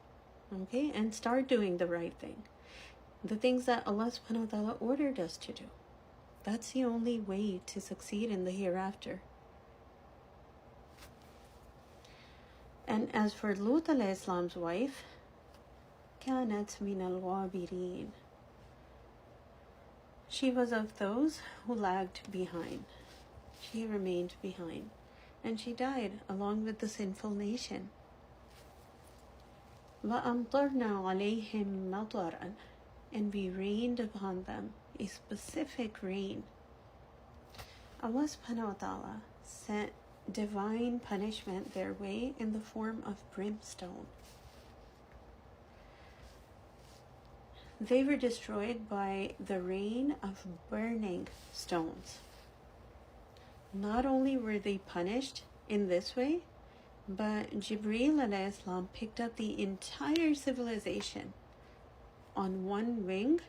okay, and start doing the right thing, the things that Allah subhanahu wa ta'ala ordered us to do. That's the only way to succeed in the hereafter. And as for Lut alayhi salam's wife, كانت من الغابرين. She was of those who lagged behind. She remained behind, and she died along with the sinful nation. وَأَمْطَرْنَا عَلَيْهِمْ مَطَرًا, and we rained upon them a specific rain. Allah subhanahu wa ta'ala sent divine punishment their way in the form of brimstone. They were destroyed by the rain of burning stones. Not only were they punished in this way, but Jibreel alayhi salam picked up the entire civilization on one wing,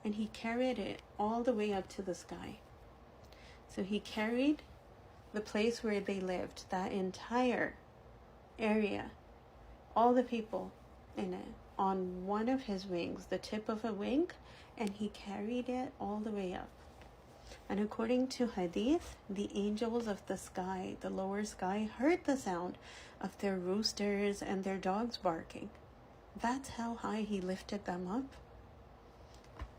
and he carried it all the way up to the sky. So he carried the place where they lived, that entire area, all the people in it, on one of his wings, the tip of a wing, and he carried it all the way up. And according to Hadith, the angels of the sky, the lower sky, heard the sound of their roosters and their dogs barking. That's how high he lifted them up.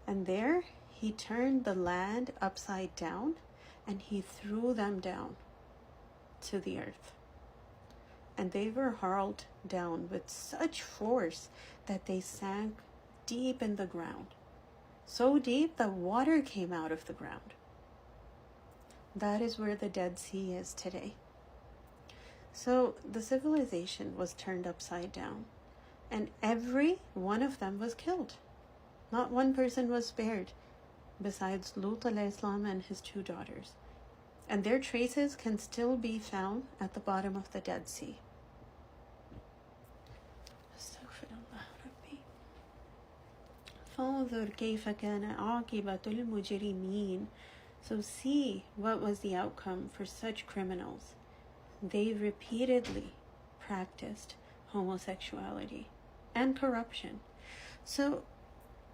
And there, he turned the land upside down, and he threw them down to the earth. And they were hurled down with such force that they sank deep in the ground. So deep that water came out of the ground. That is where the Dead Sea is today. So the civilization was turned upside down, and every one of them was killed. Not one person was spared, besides Lut alayhi salam and his 2 daughters. And their traces can still be found at the bottom of the Dead Sea. فانظر كيف كان عاقبة المجرمين. So see what was the outcome for such criminals. They repeatedly practiced homosexuality and corruption. So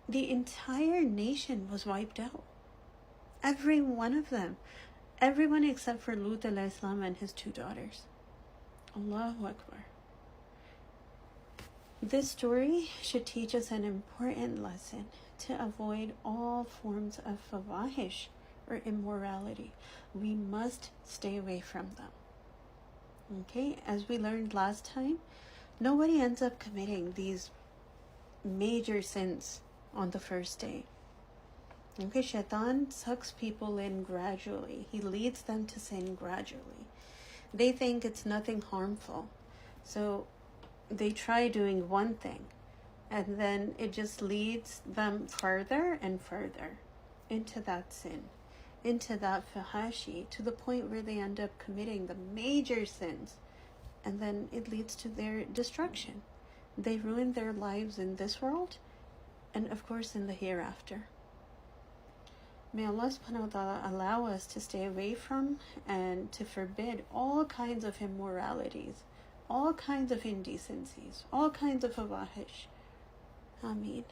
the entire nation was wiped out. Every one of them. Everyone except for Lut alayhi salam and his 2 daughters. Allahu Akbar. This story should teach us an important lesson to avoid all forms of fawahish or immorality. We must stay away from them. Okay, as we learned last time, nobody ends up committing these major sins on the first day. Okay, Shaitan sucks people in gradually. He leads them to sin gradually. They think it's nothing harmful. So they try doing one thing, and then it just leads them further and further into that sin, into that fahashi, to the point where they end up committing the major sins, and then it leads to their destruction. They ruin their lives in this world, and of course in the hereafter. May Allah subhanahu wa ta'ala allow us to stay away from and to forbid all kinds of immoralities, all kinds of indecencies, all kinds of fawahish. Ameen.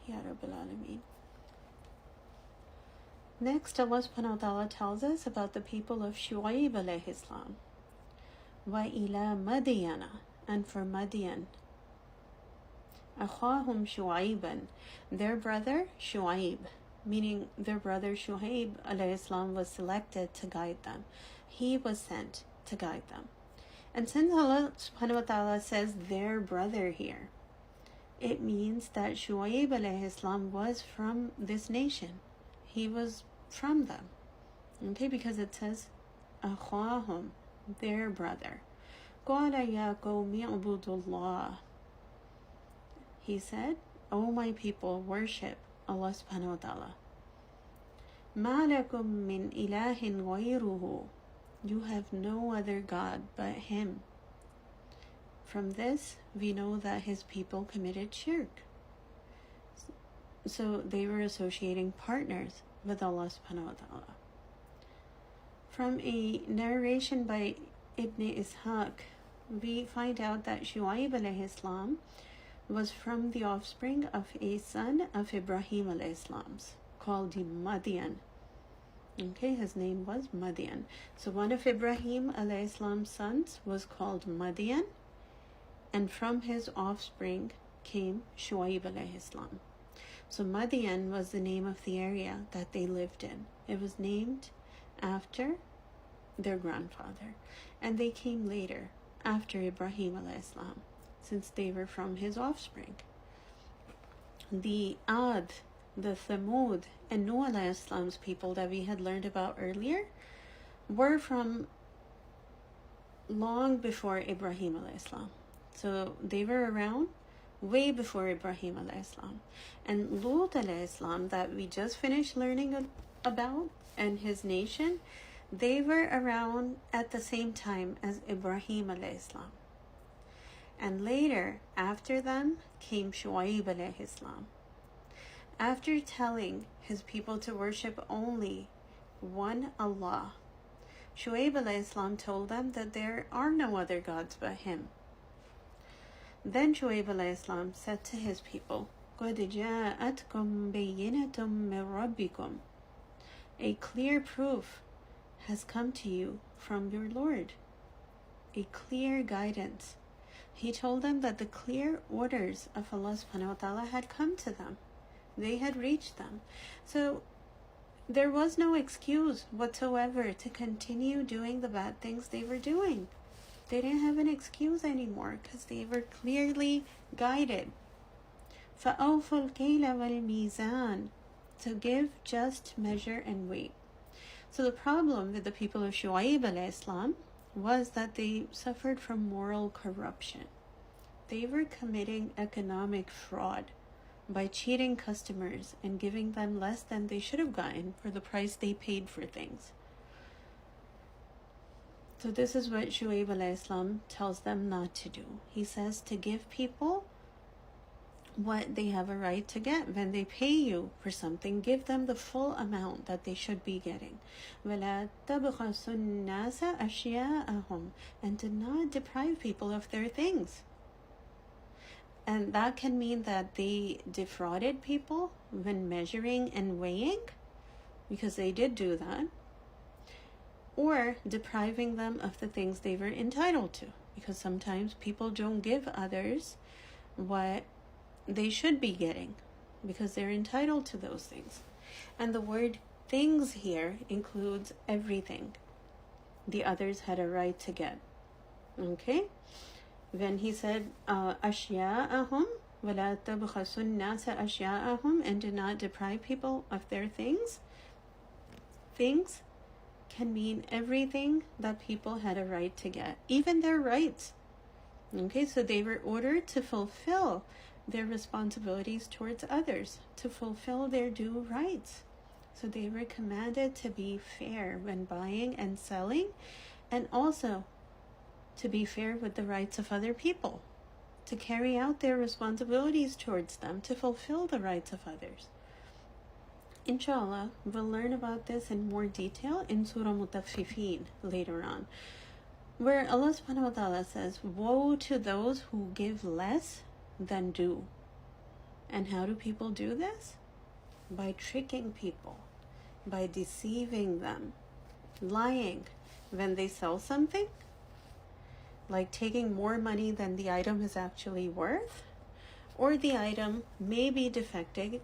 Ya Rabbil Alameen. Next, Allah subhanahu wa ta'ala tells us about the people of Shu'aib alayhi salam. Wa ila Madyana, and for Madian. Akhahum Shu'aiban, their brother Shu'aib, meaning their brother Shu'aib alayhi salam was selected to guide them. He was sent to guide them. And since Allah subhanahu wa ta'ala says their brother here, it means that Shu'aib alayhi salam was from this nation. He was from them. Okay, because it says akhahum, their brother. Qala ya qawmi ubudullah. He said, O my people, worship Allah subhanahu wa ta'ala. Ma lakum min ilahin ghayruhu. You have no other God but Him. From this, we know that His people committed shirk. So they were associating partners with Allah subhanahu wa ta'ala. From a narration by Ibn Ishaq, we find out that Shu'aib alayhi salam was from the offspring of a son of Ibrahim alayhi salam, called Madian. Okay, his name was Madian. So one of Ibrahim alayhi salam's sons was called Madian, and from his offspring came Shu'aib alayhi salam. So Madian was the name of the area that they lived in. It was named after their grandfather, and they came later after Ibrahim alayhi salam, since they were from his offspring. The Ad, the Thamud, and Nuh alayhi salam's people that we had learned about earlier were from long before Ibrahim alayhi salam. So they were around way before Ibrahim alayhi salam. And Lut alayhi salam, that we just finished learning about, and his nation, they were around at the same time as Ibrahim alayhi salam. And later, after them, came Shu'aib alayhi salam. After telling his people to worship only one Allah, Shu'aib alayhi salam told them that there are no other gods but Him. Then Shu'aib alayhi salam said to his people, قَدْ جَاءَتْكُمْ بَيِّنَةٌ مِّن رَبِّكُمْ. A clear proof has come to you from your Lord. A clear guidance. He told them that the clear orders of Allah subhanahu wa ta'ala had come to them. They had reached them. So there was no excuse whatsoever to continue doing the bad things they were doing. They didn't have an excuse anymore because they were clearly guided. فَأَوْفُوا الْكَيْلَ وَالْمِيزَانَ. To give just measure and weight. So the problem with the people of Shu'aib alayhi salam was that they suffered from moral corruption. They were committing economic fraud by cheating customers and giving them less than they should have gotten for the price they paid for things. So this is what Shu'aib alayhi salam tells them not to do. He says to give people what they have a right to get. When they pay you for something, give them the full amount that they should be getting. وَلَا تَبْخَسُوا النَّاسَ أَشْيَاءَهُمْ. And do not deprive people of their things. And that can mean that they defrauded people when measuring and weighing, because they did do that, or depriving them of the things they were entitled to, because sometimes people don't give others what they should be getting because they're entitled to those things. And the word things here includes everything the others had a right to get. Okay? When he said ashya'ahum وَلَا تَبْخَسُوا النَّاسَ أَشْيَاءَهُم, and do not deprive people of their things. Things can mean everything that people had a right to get, even their rights. Okay, so they were ordered to fulfill their responsibilities towards others, to fulfill their due rights. So they were commanded to be fair when buying and selling, and also to be fair with the rights of other people, to carry out their responsibilities towards them, to fulfill the rights of others. Inshallah, we'll learn about this in more detail in Surah Mutaffifin later on, where Allah subhanahu wa ta'ala says, woe to those who give less than due. And how do people do this? By tricking people, by deceiving them, lying when they sell something, like taking more money than the item is actually worth, or the item may be defective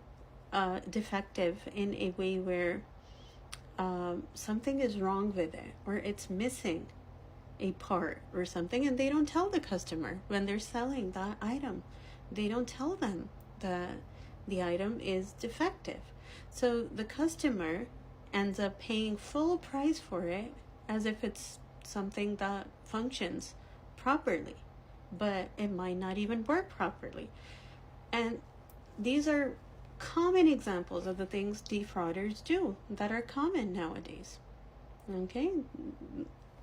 in a way where something is wrong with it, or it's missing a part or something, and they don't tell the customer when they're selling that item. They don't tell them that the item is defective. So the customer ends up paying full price for it as if it's something that functions properly, but it might not even work properly. And these are common examples of the things defrauders do that are common nowadays. Okay,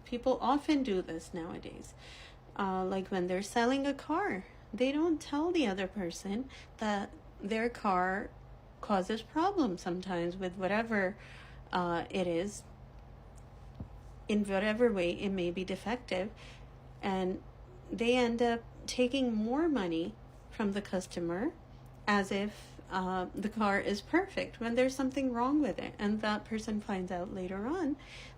people often do this nowadays. Like when they're selling a car, they don't tell the other person that their car causes problems sometimes with whatever it is, in whatever way it may be defective, and they end up taking more money from the customer as if the car is perfect when there's something wrong with it, and that person finds out later on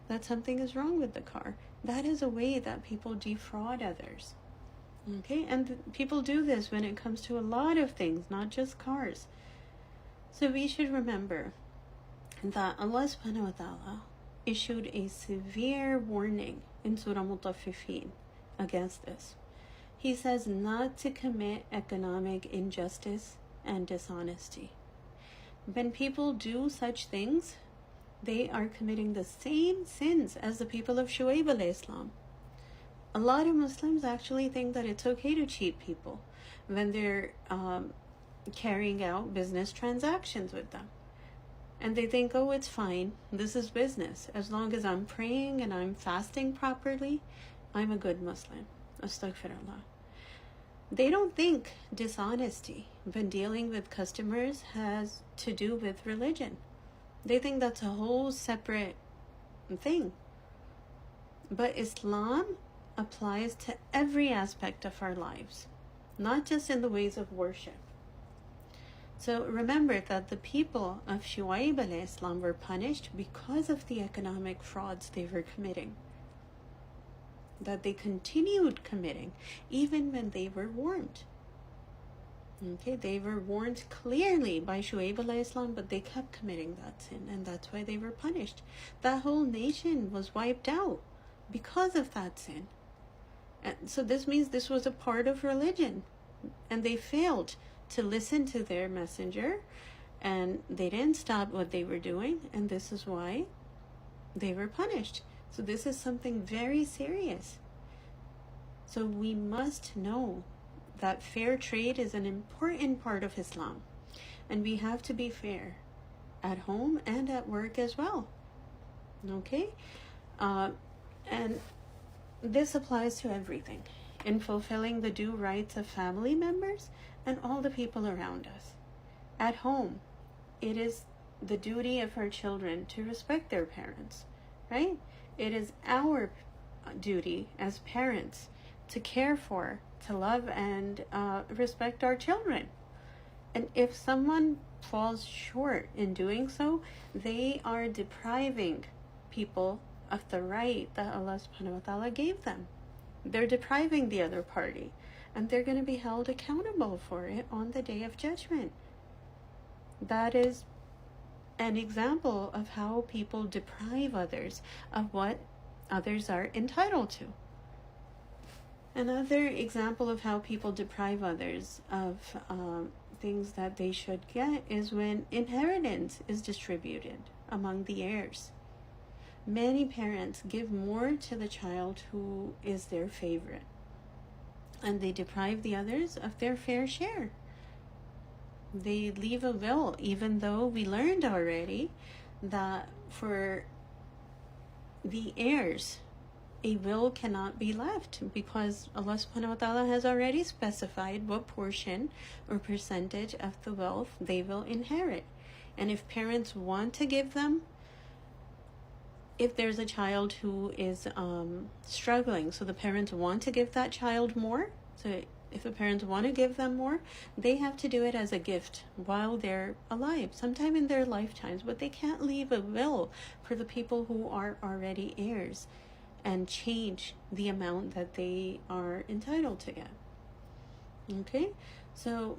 that something is wrong with the car. That is a way that people defraud others. Okay, and people do this when it comes to a lot of things, not just cars. So we should remember that Allah subhanahu wa ta'ala issued a severe warning in Surah Mutaffifin against this. He says not to commit economic injustice and dishonesty. When people do such things, they are committing the same sins as the people of Shu'aib alayhi salam. A lot of Muslims actually think that it's okay to cheat people when they're carrying out business transactions with them. And they think, oh, it's fine, this is business. As long as I'm praying and I'm fasting properly, I'm a good Muslim. Astaghfirullah. They don't think dishonesty when dealing with customers has to do with religion. They think that's a whole separate thing. But Islam applies to every aspect of our lives, not just in the ways of worship. So remember that the people of Shu'aib alayhi salam were punished because of the economic frauds they were committing, that they continued committing even when they were warned. Okay, they were warned clearly by Shu'aib alayhi salam, but they kept committing that sin, and that's why they were punished. That whole nation was wiped out because of that sin. And so this means this was a part of religion, and they failed to listen to their messenger, and they didn't stop what they were doing, and this is why they were punished. So this is something very serious. So we must know that fair trade is an important part of Islam, and we have to be fair at home and at work as well. Okay? And this applies to everything, in fulfilling the due rights of family members and all the people around us. At home, it is the duty of our children to respect their parents, right? It is our duty as parents to care for, to love, and respect our children. And if someone falls short in doing so, they are depriving people of the right that Allah subhanahu wa ta'ala gave them. They're depriving the other party, and they're going to be held accountable for it on the Day of Judgment. That is an example of how people deprive others of what others are entitled to. Another example of how people deprive others of things that they should get is when inheritance is distributed among the heirs. Many parents give more to the child who is their favorite, and they deprive the others of their fair share. They leave a will, even though we learned already that for the heirs, a will cannot be left because Allah subhanahu wa ta'ala has already specified what portion or percentage of the wealth they will inherit. And if parents want to give them, if there's a child who is struggling, so the parents want to give that child more, so if the parents want to give them more, they have to do it as a gift while they're alive, sometime in their lifetimes, but they can't leave a will for the people who are already heirs and change the amount that they are entitled to get. Okay? So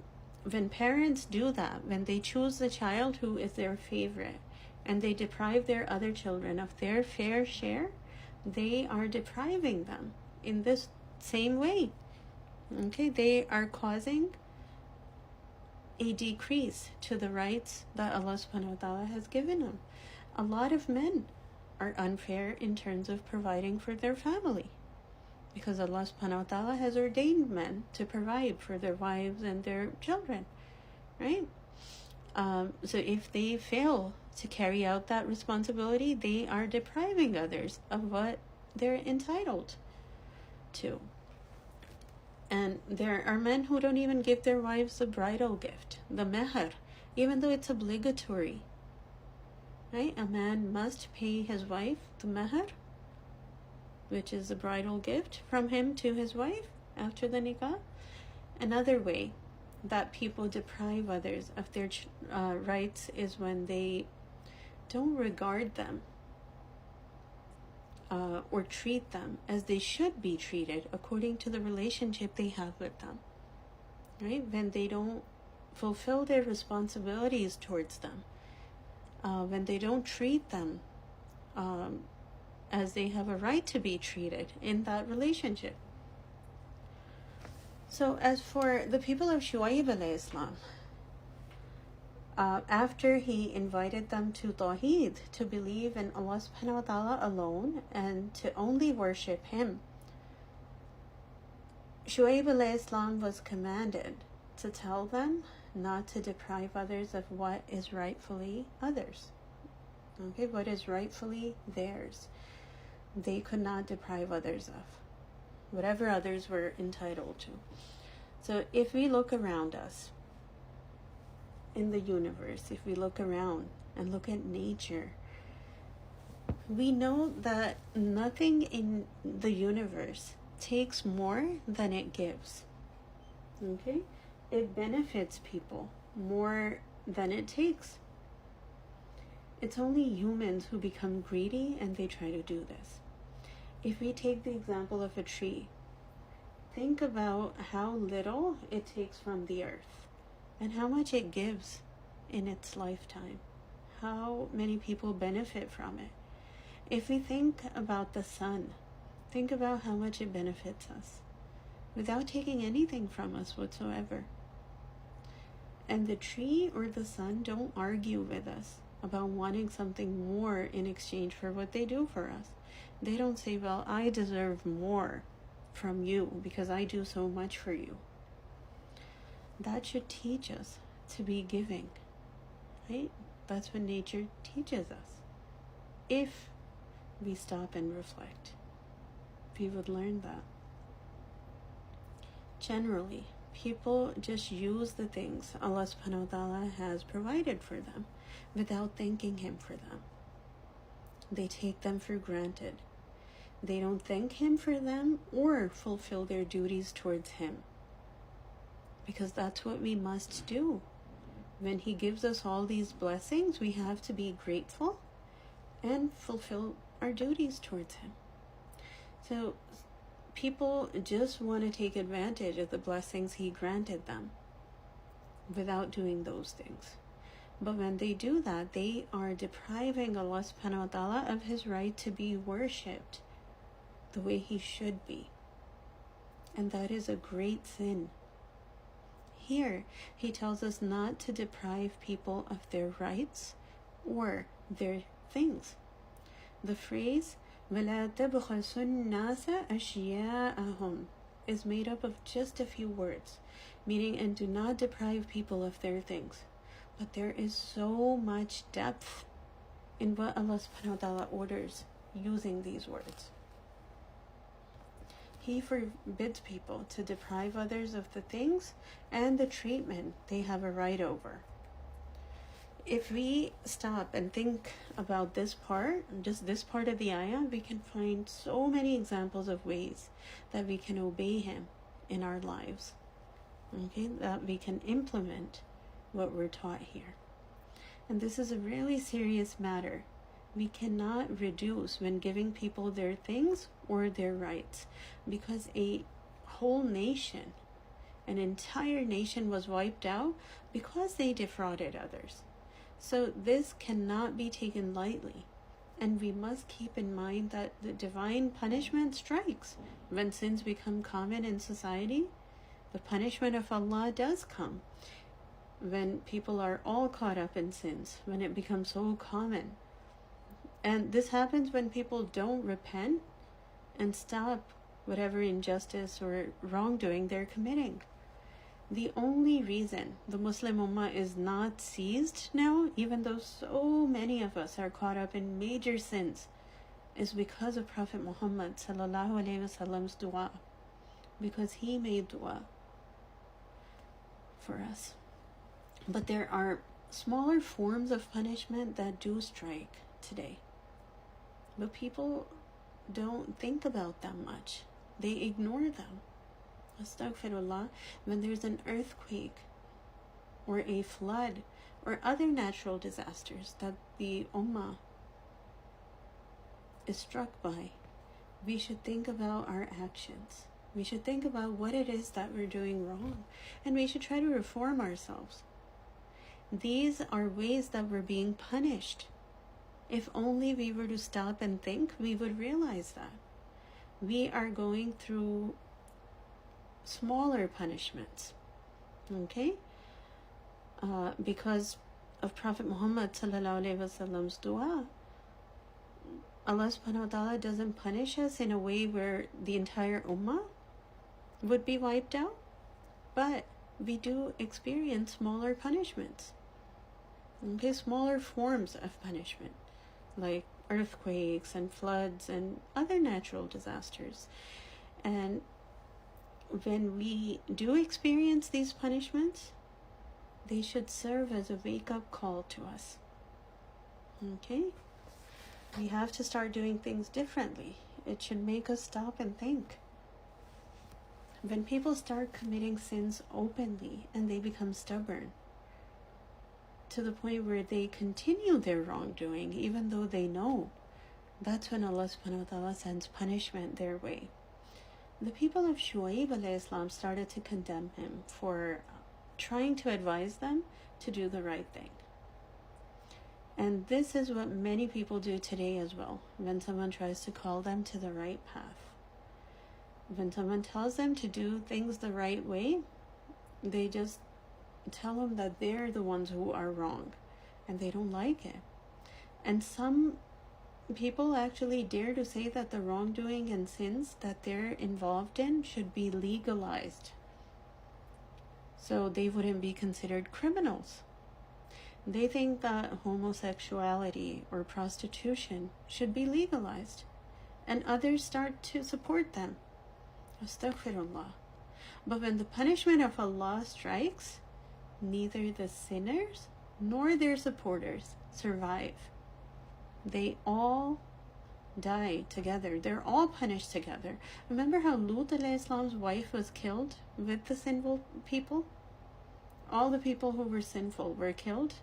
when parents do that, when they choose the child who is their favorite and they deprive their other children of their fair share, they are depriving them in this same way. Okay? They are causing a decrease to the rights that Allah subhanahu wa ta'ala has given them. A lot of men are unfair in terms of providing for their family, because Allah subhanahu wa ta'ala has ordained men to provide for their wives and their children, right? So if they fail to carry out that responsibility, they are depriving others of what they're entitled to. And there are men who don't even give their wives the bridal gift, the meher, even though it's obligatory. Right? A man must pay his wife the meher, which is the bridal gift from him to his wife after the nikah. Another way that people deprive others of their rights is when they don't regard them or treat them as they should be treated according to the relationship they have with them. Right? When they don't fulfill their responsibilities towards them. When they don't treat them as they have a right to be treated in that relationship. So as for the people of Shuaib alayhi salam, after he invited them to Tawheed, to believe in Allah subhanahu wa ta'ala alone and to only worship Him, Shuaib alayhi salam was commanded to tell them not to deprive others of what is rightfully others. Okay, what is rightfully theirs. They could not deprive others of whatever others were entitled to. So if we look around us in the universe, if we look around and look at nature, we know that nothing in the universe takes more than it gives. Okay? It benefits people more than it takes. It's only humans who become greedy and they try to do this. If we take the example of a tree, think about how little it takes from the earth and how much it gives in its lifetime. How many people benefit from it. If we think about the sun, think about how much it benefits us without taking anything from us whatsoever. And the tree or the sun don't argue with us about wanting something more in exchange for what they do for us. They don't say, well, I deserve more from you because I do so much for you. That should teach us to be giving, right? That's what nature teaches us. If we stop and reflect, we would learn that. Generally, people just use the things Allah subhanahu wa ta'ala has provided for them without thanking Him for them. They take them for granted. They don't thank Him for them or fulfill their duties towards Him. Because that's what we must do. When He gives us all these blessings, we have to be grateful and fulfill our duties towards Him. So people just want to take advantage of the blessings He granted them without doing those things. But when they do that, they are depriving Allah subhanahu wa ta'ala of His right to be worshipped the way He should be. and that is a great sin. Here, he tells us not to deprive people of their rights or their things. The phrase وَلَا تَبْخَسُوا النَّاسَ أَشْيَاءَهُم is made up of just a few words, meaning, and do not deprive people of their things. But there is so much depth in what Allah subhanahu wa ta'ala orders using these words. He forbids people to deprive others of the things and the treatment they have a right over. If we stop and think about this part, just this part of the ayah, we can find so many examples of ways that we can obey him in our lives. Okay, that we can implement what we're taught here. And this is a really serious matter. We cannot reduce when giving people their things or their rights, because a whole nation, an entire nation was wiped out because they defrauded others. So this cannot be taken lightly, and we must keep in mind that the divine punishment strikes when sins become common in society. The punishment of Allah does come when people are all caught up in sins, when it becomes so common. And this happens when people don't repent and stop whatever injustice or wrongdoing they're committing. The only reason the Muslim Ummah is not seized now, even though so many of us are caught up in major sins, is because of Prophet Muhammad sallallahu alaihi wasallam's dua, because he made dua for us. But there are smaller forms of punishment that do strike today, but people don't think about them much. They ignore them. Astaghfirullah. When there's an earthquake or a flood or other natural disasters that the Ummah is struck by, we should think about our actions. We should think about what it is that we're doing wrong, and we should try to reform ourselves. These are ways that we're being punished. If only we were to stop and think, we would realize that we are going through smaller punishments, okay? Because of Prophet Muhammad sallallahu alaihi wasallam's dua, Allah subhanahu wa ta'ala doesn't punish us in a way where the entire ummah would be wiped out, but we do experience smaller punishments, okay? Smaller forms of punishment, like earthquakes and floods and other natural disasters. And when we do experience these punishments, they should serve as a wake-up call to us. Okay? We have to start doing things differently. It should make us stop and think. When people start committing sins openly and they become stubborn to the point where they continue their wrongdoing even though they know, that's when Allah subhanahu wa ta'ala sends punishment their way. The people of Shuaib alayhi salam started to condemn him for trying to advise them to do the right thing. And this is what many people do today as well, when someone tries to call them to the right path. When someone tells them to do things the right way, they just tell them that they're the ones who are wrong, and they don't like it. And some people actually dare to say that the wrongdoing and sins that they're involved in should be legalized, so they wouldn't be considered criminals. They think that homosexuality or prostitution should be legalized, and others start to support them. Astaghfirullah. But when the punishment of Allah strikes, neither the sinners nor their supporters survive. They all die together. They're all punished together. Remember how Lut alayhi salam's wife was killed with the sinful people? All the people who were sinful were killed,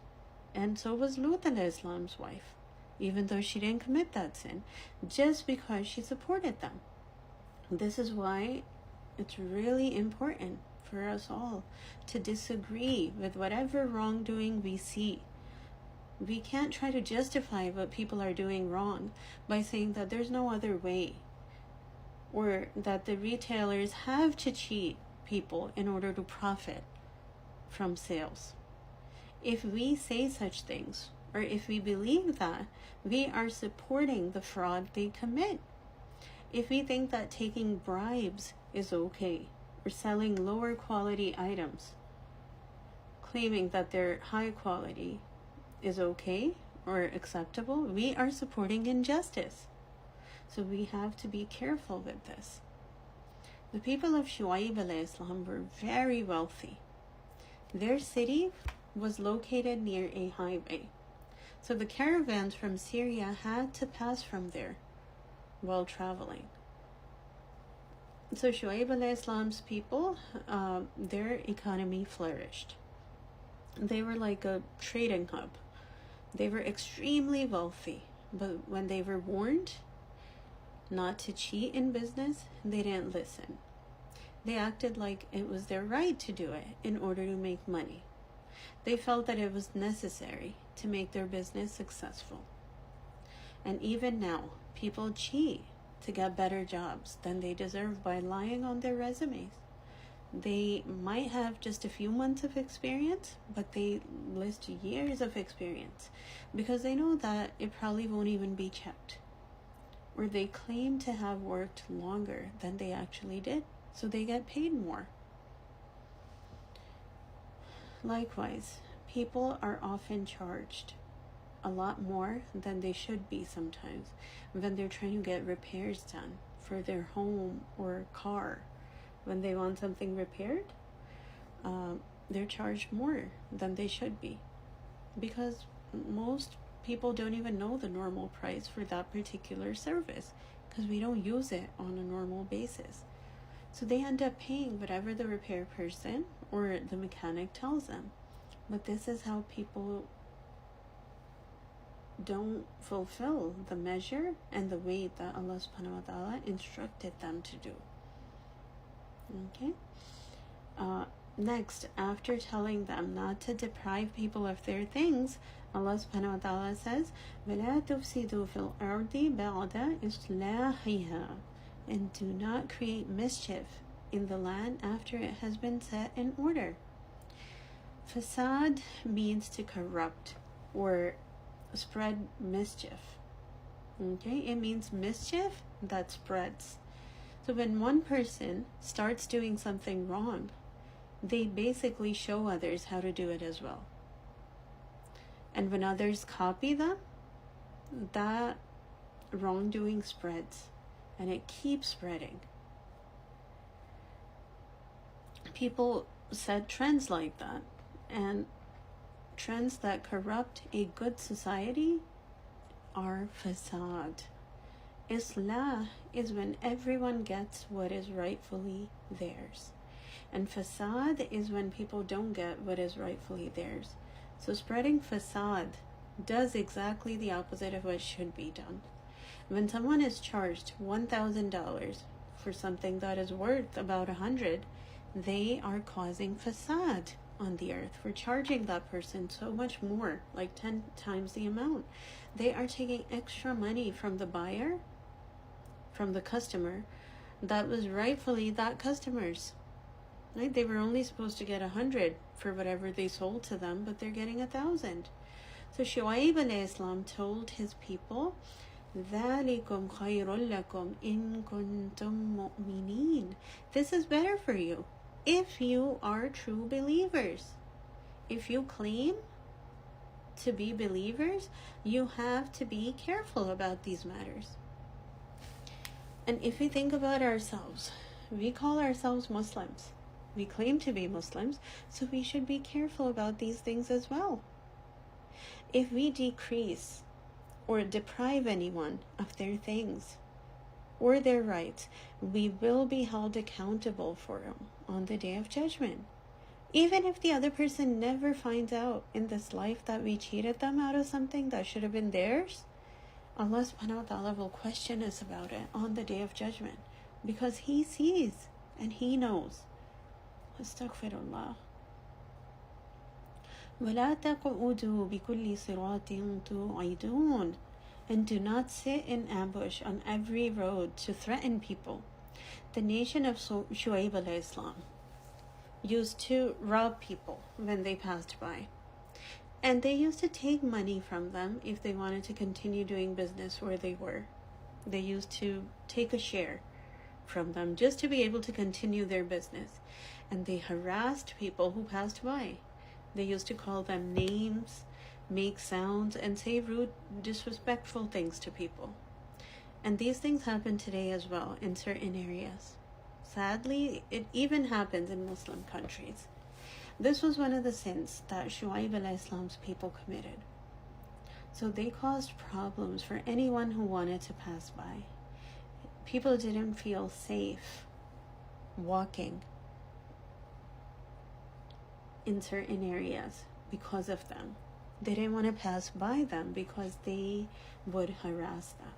and so was Lut alayhi salam's wife, even though she didn't commit that sin, just because she supported them. This is why it's really important for us all to disagree with whatever wrongdoing we see. We can't try to justify what people are doing wrong by saying that there's no other way. or that the retailers have to cheat people in order to profit from sales. If we say such things, or if we believe that, we are supporting the fraud they commit. If we think that taking bribes is okay, or selling lower quality items, claiming that they're high quality is okay or acceptable, we are supporting injustice. So we have to be careful with this. The people of Shu'aib alayhi salam were very wealthy. Their city was located near a highway. So the caravans from Syria had to pass from there while traveling. So Shu'aib alayhi salam's people, their economy flourished. They were like a trading hub. They were extremely wealthy, but when they were warned not to cheat in business, they didn't listen. They acted like it was their right to do it in order to make money. They felt that it was necessary to make their business successful. And even now, people cheat to get better jobs than they deserve by lying on their resumes. They might have just a few months of experience, but they list years of experience because they know that it probably won't even be checked. Or they claim to have worked longer than they actually did, so they get paid more. Likewise, people are often charged a lot more than they should be sometimes when they're trying to get repairs done for their home or car. When they want something repaired, they're charged more than they should be because most people don't even know the normal price for that particular service because we don't use it on a normal basis. So they end up paying whatever the repair person or the mechanic tells them. But this is how people don't fulfill the measure and the weight that Allah subhanahu wa ta'ala instructed them to do. Okay? Next, after telling them not to deprive people of their things, Allah subhanahu wa ta'ala says, وَلَا تُفْسِدُوا فِي الْأَرْضِ بَعْدَ إِصْلَاحِهَا, and do not create mischief in the land after it has been set in order. Fasad means to corrupt or spread mischief. Okay, it means mischief that spreads. So when one person starts doing something wrong, they basically show others how to do it as well. And when others copy them, that wrongdoing spreads and it keeps spreading. People set trends like that, and trends that corrupt a good society are fasad. Islah is when everyone gets what is rightfully theirs. And fasad is when people don't get what is rightfully theirs. So spreading fasad does exactly the opposite of what should be done. When someone is charged $1,000 for something that is worth about 100, they are causing fasad on the earth. We're charging that person so much more, like 10 times the amount. They are taking extra money from the buyer, from the customer, that was rightfully that customer's. Right? They were only supposed to get 100 for whatever they sold to them, but they're getting 1,000. So Shu'aib alayhi salam told his people, ذَلِكُمْ خَيْرٌ لَكُمْ إِن كُنْتُم مُؤْمِنِينَ. This is better for you if you are true believers. If you claim to be believers, you have to be careful about these matters. And if we think about ourselves, we call ourselves Muslims. We claim to be Muslims, so we should be careful about these things as well. If we decrease or deprive anyone of their things or their rights, we will be held accountable for them on the Day of Judgment. Even if the other person never finds out in this life that we cheated them out of something that should have been theirs, Allah subhanahu wa ta'ala will question us about it on the Day of Judgment because He sees and He knows. Astaghfirullah. وَلَا تَقْعُدُوا بِكُلِّ صِرَاطٍ تُوعِدُونَ. And do not sit in ambush on every road to threaten people The nation of Shu'aib al-Islam used to rob people when they passed by. And they used to take money from them if they wanted to continue doing business where they were. They used to take a share from them just to be able to continue their business. And they harassed people who passed by. They used to call them names, make sounds, and say rude, disrespectful things to people. And these things happen today as well in certain areas. Sadly, it even happens in Muslim countries. This was one of the sins that Shu'aib al-Islam's people committed. So they caused problems for anyone who wanted to pass by. People didn't feel safe walking in certain areas because of them. They didn't want to pass by them because they would harass them.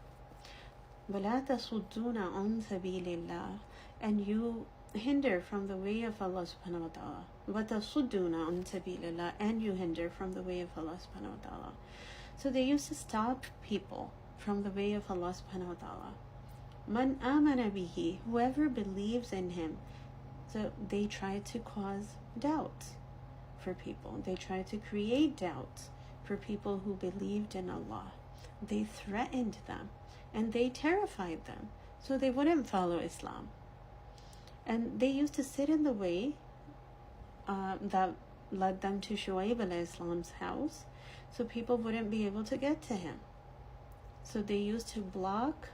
وَلَا تَصُدُّونَ عَنْ سَبِيلِ اللَّهِ, and you hinder from the way of Allah subhanahu wa ta'ala. وَتَصُدُّونَ عَنْ سَبِيلِ اللَّهِ, and you hinder from the way of Allah subhanahu wa ta'ala. So they used to stop people from the way of Allah subhanahu wa ta'ala. مَنْ آمَنَ بِهِ, whoever believes in him. So they try to cause doubts for people. They try to create doubts for people who believed in Allah. They threatened them and they terrified them so they wouldn't follow Islam. And they used to sit in the way that led them to Shu'aib al-Islam's house so people wouldn't be able to get to him. So they used to block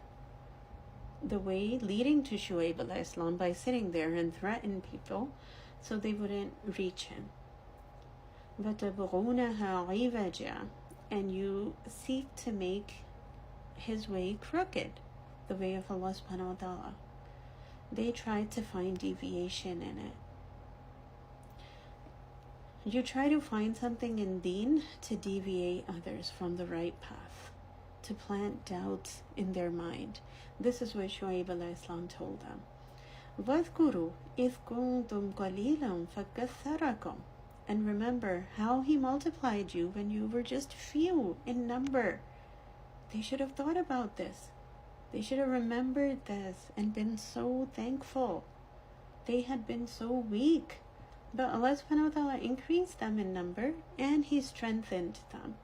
the way leading to Shu'aib al-Islam by sitting there and threaten people so they wouldn't reach him. وَتَبْغُونَهَا عِوَجًا, and you seek to make his way crooked, the way of Allah subhanahu wa ta'ala. They try to find deviation in it. You try to find something in deen to deviate others from the right path, to plant doubts in their mind. This is what Shu'aib al-Islam told them. وَاذْكُرُوا إِذْ كُنْتُمْ قَلِيلًا فَكَثَّرَكُمْ, and remember how he multiplied you when you were just few in number. They should have thought about this. They should have remembered this and been so thankful. They had been so weak, but Allah subhanahu wa ta'ala increased them in number and he strengthened them.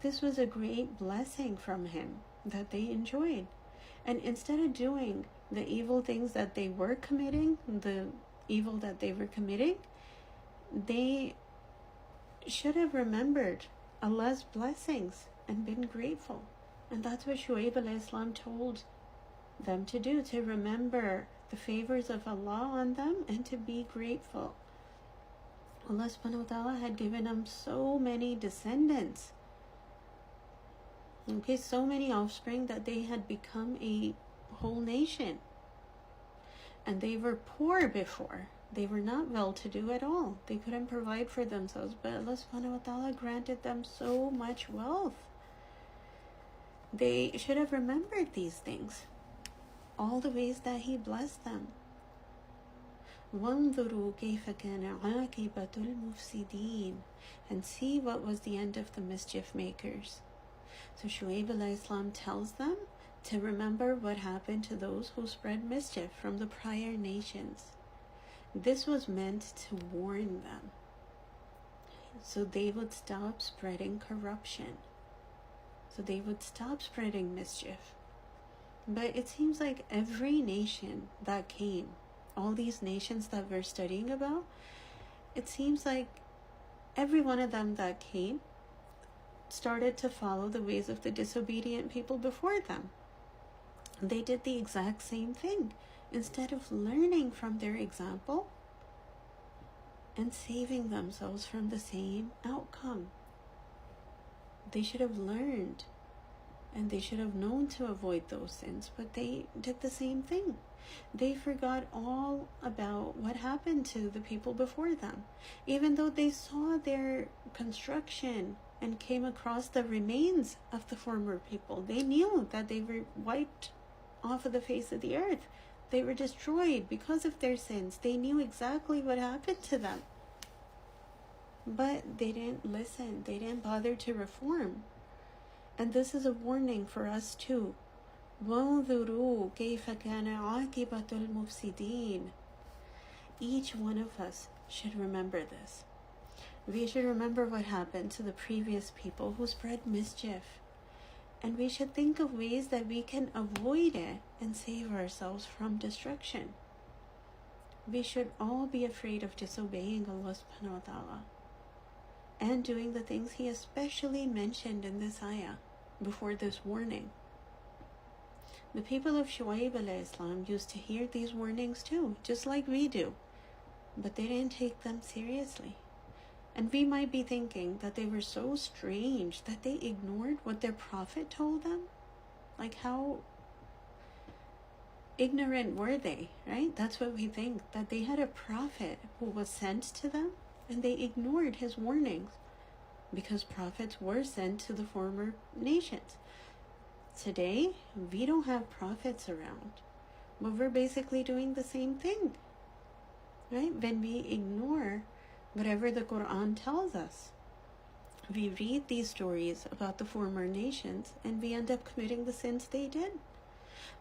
This was a great blessing from him that they enjoyed. And instead of doing the evil things that they were committing, they should have remembered Allah's blessings and been grateful. And that's what Shu'aib al-Islam told them to do, to remember the favors of Allah on them and to be grateful. Allah subhanahu wa ta'ala had given them so many descendants. Okay, so many offspring that they had become a whole nation. And they were poor before. They were not well-to-do at all. They couldn't provide for themselves. But Allah subhanahu wa ta'ala granted them so much wealth. They should have remembered these things. All the ways that he blessed them. وَانظُرُوا كَيْفَ كَانَ عَاقِبَةُ الْمُفْسِدِينَ, and see what was the end of the mischief makers. So Shu'aib al-Islam tells them to remember what happened to those who spread mischief from the prior nations. This was meant to warn them, so they would stop spreading corruption, so they would stop spreading mischief. But it seems like every nation that came, all these nations that we're studying about, it seems like every one of them that came started to follow the ways of the disobedient people before them. They did the exact same thing. Instead of learning from their example and saving themselves from the same outcome, they should have learned and they should have known to avoid those sins, but they did the same thing. They forgot all about what happened to the people before them. Even though they saw their construction and came across the remains of the former people, they knew that they were wiped off of the face of the earth. They were destroyed because of their sins. They knew exactly what happened to them. But they didn't listen. They didn't bother to reform. And this is a warning for us too. وَانظُرُوا كَيْفَ كَانَ عَاقِبَةُ الْمُفْسِدِينَ. Each one of us should remember this. We should remember what happened to the previous people who spread mischief. And we should think of ways that we can avoid it and save ourselves from destruction. We should all be afraid of disobeying Allah subhanahu wa ta'ala and doing the things He especially mentioned in this ayah before this warning. The people of Shu'aib alayhi salam used to hear these warnings too, just like we do, but they didn't take them seriously. And we might be thinking that they were so strange that they ignored what their prophet told them. Like, how ignorant were they, right? That's what we think, that they had a prophet who was sent to them and they ignored his warnings, because prophets were sent to the former nations. Today, we don't have prophets around, but we're basically doing the same thing, right? When we ignore whatever the Qur'an tells us, we read these stories about the former nations and we end up committing the sins they did.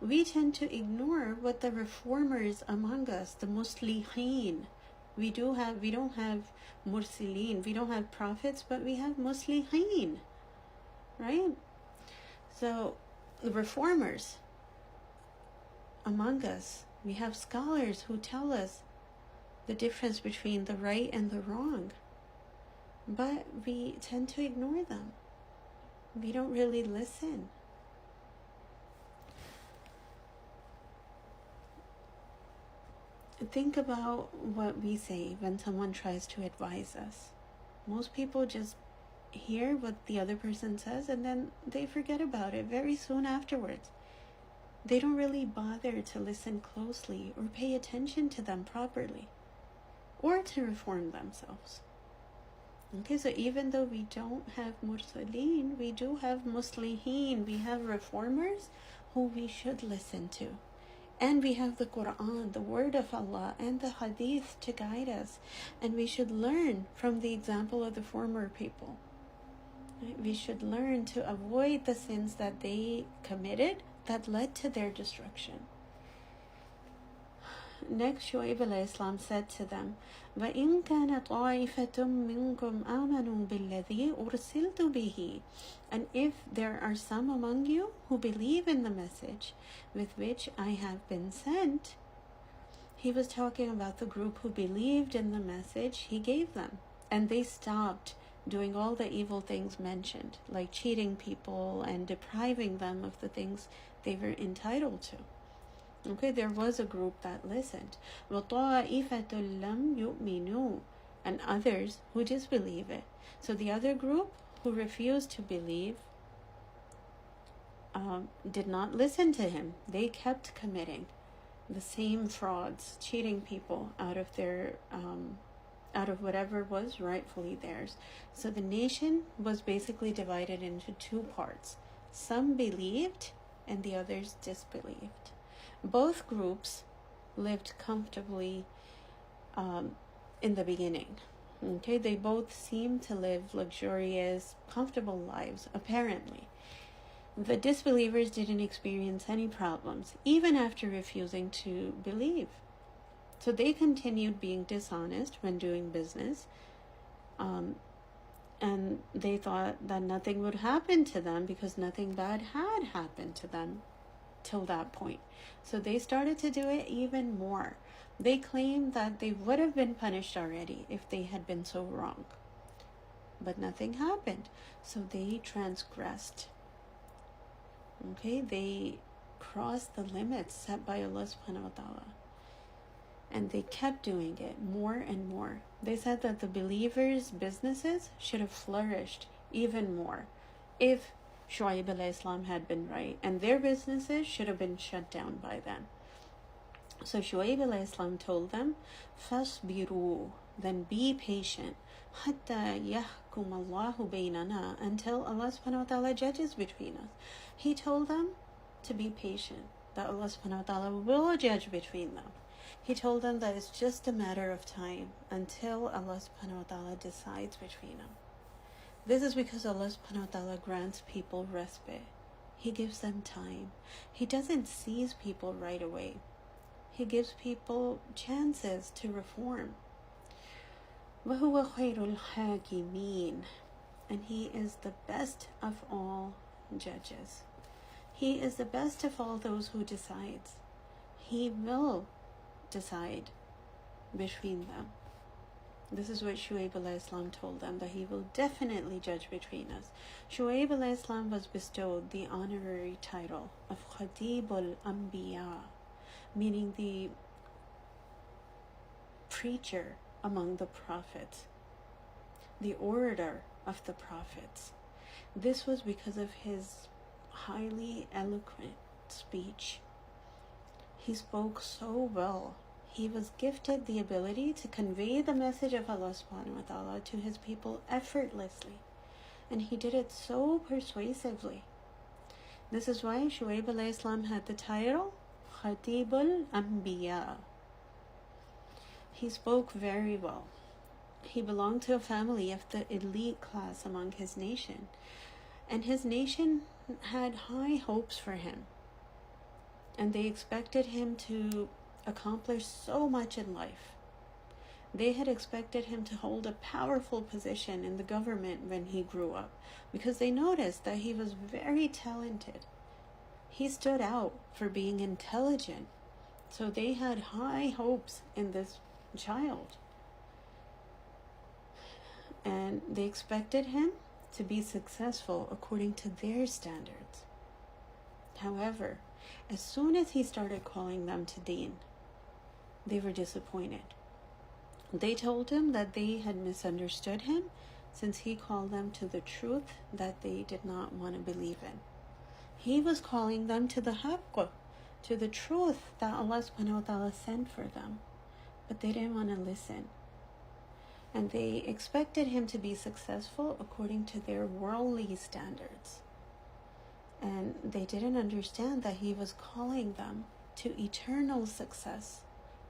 We tend to ignore what the reformers among us, the muslihin, we don't have mursilin, we don't have prophets, but we have muslihin, right? So the reformers among us, we have scholars who tell us the difference between the right and the wrong, but we tend to ignore them. We don't really listen. Think about what we say when someone tries to advise us. Most people just hear what the other person says and then they forget about it very soon afterwards. They don't really bother to listen closely or pay attention to them properly or to reform themselves. Okay, so even though we don't have mursaleen, we do have muslihin. We have reformers who we should listen to. And we have the Qur'an, the word of Allah, and the Hadith to guide us. And we should learn from the example of the former people. Right? We should learn to avoid the sins that they committed that led to their destruction. Next, Shu'aib alayhi salam said to them, وَإِن كَانَ طَائِفَةٌ مِّنْكُمْ آمَنُوا بِالَّذِي أُرْسِلْتُ بِهِ. And if there are some among you who believe in the message with which I have been sent, he was talking about the group who believed in the message he gave them. And they stopped doing all the evil things mentioned, like cheating people and depriving them of the things they were entitled to. Okay, there was a group that listened. وَطَائِفَةٌ لَمْ يُؤْمِنُوا. And others who disbelieve it. So the other group who refused to believe did not listen to him. They kept committing the same frauds, cheating people out of their out of whatever was rightfully theirs. So the nation was basically divided into two parts. Some believed and the others disbelieved. Both groups lived comfortably in the beginning. Okay, they both seemed to live luxurious, comfortable lives, apparently. The disbelievers didn't experience any problems, even after refusing to believe. So they continued being dishonest when doing business, and they thought that nothing would happen to them because nothing bad had happened to them till that point. So they started to do it even more. They claimed that they would have been punished already if they had been so wrong. But nothing happened. So they transgressed. Okay, they crossed the limits set by Allah subhanahu wa ta'ala. And they kept doing it more and more. They said that the believers' businesses should have flourished even more if Shu'aib alayhi salam had been right, and their businesses should have been shut down by then. So Shu'aib alayhi salam told them, فَاصْبِرُوا, then be patient, حَتَّى يَحْكُمَ اللَّهُ بَيْنَنَا, until Allah subhanahu wa ta'ala judges between us. He told them to be patient, that Allah subhanahu wa ta'ala will judge between them. He told them that it's just a matter of time until Allah subhanahu wa ta'ala decides between them. This is because Allah subhanahu wa ta'ala grants people respite. He gives them time. He doesn't seize people right away. He gives people chances to reform. وَهُوَ خَيْرُ الْحَاكِمِينَ. And He is the best of all judges. He is the best of all those who decides. He will decide between them. This is what Shu'aib alayhi salam told them, that he will definitely judge between us. Shu'aib alayhi salam was bestowed the honorary title of Khatibul Anbiya, meaning the preacher among the prophets, the orator of the prophets. This was because of his highly eloquent speech. He spoke so well. He was gifted the ability to convey the message of Allah subhanahu wa ta'ala to His people effortlessly. And he did it so persuasively. This is why Shu'aib alayhi salam had the title Khatibul Anbiya. He spoke very well. He belonged to a family of the elite class among his nation. And his nation had high hopes for him. And they expected him to accomplish so much in life. They had expected him to hold a powerful position in the government when he grew up, because they noticed that he was very talented. He stood out for being intelligent. So they had high hopes in this child. And they expected him to be successful according to their standards. However, as soon as he started calling them to deen, they were disappointed. They told him that they had misunderstood him, since he called them to the truth that they did not want to believe in. He was calling them to the haqq, to the truth that Allah subhanahu wa ta'ala sent for them. But they didn't want to listen. And they expected him to be successful according to their worldly standards. And they didn't understand that he was calling them to eternal success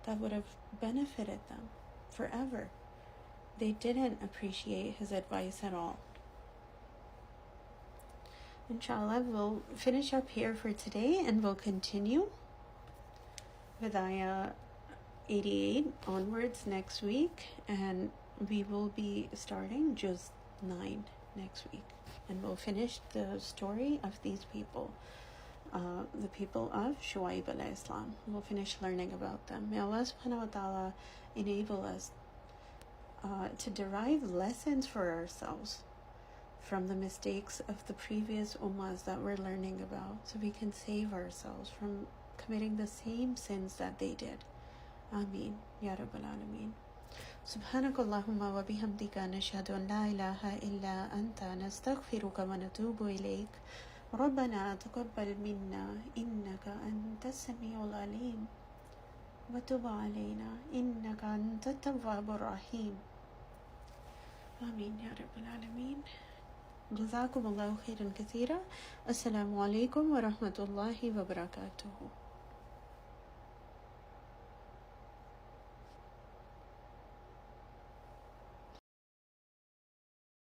that would have benefited them forever. They didn't appreciate his advice at all. Inshallah, we'll finish up here for today, and we'll continue with Ayah 88 onwards next week, and we will be starting Juz 9 next week, and we'll finish the story of these people, the people of Shu'aib alayhi salam. We'll finish learning about them. May Allah subhanahu wa ta'ala enable us to derive lessons for ourselves from the mistakes of the previous ummahs that we're learning about, so we can save ourselves from committing the same sins that they did. Ameen. Ya Rabbal Alameen. سبحانك اللهم وبحمدك نشهد أن لا إله إلا أنت نستغفرك ونتوب إليك ربنا تقبل منا إنك أنت السميع العليم وتب علينا إنك أنت التواب الرحيم آمين يا رب العالمين. جزاكم الله خيرا كثيرا. السلام عليكم ورحمة الله وبركاته.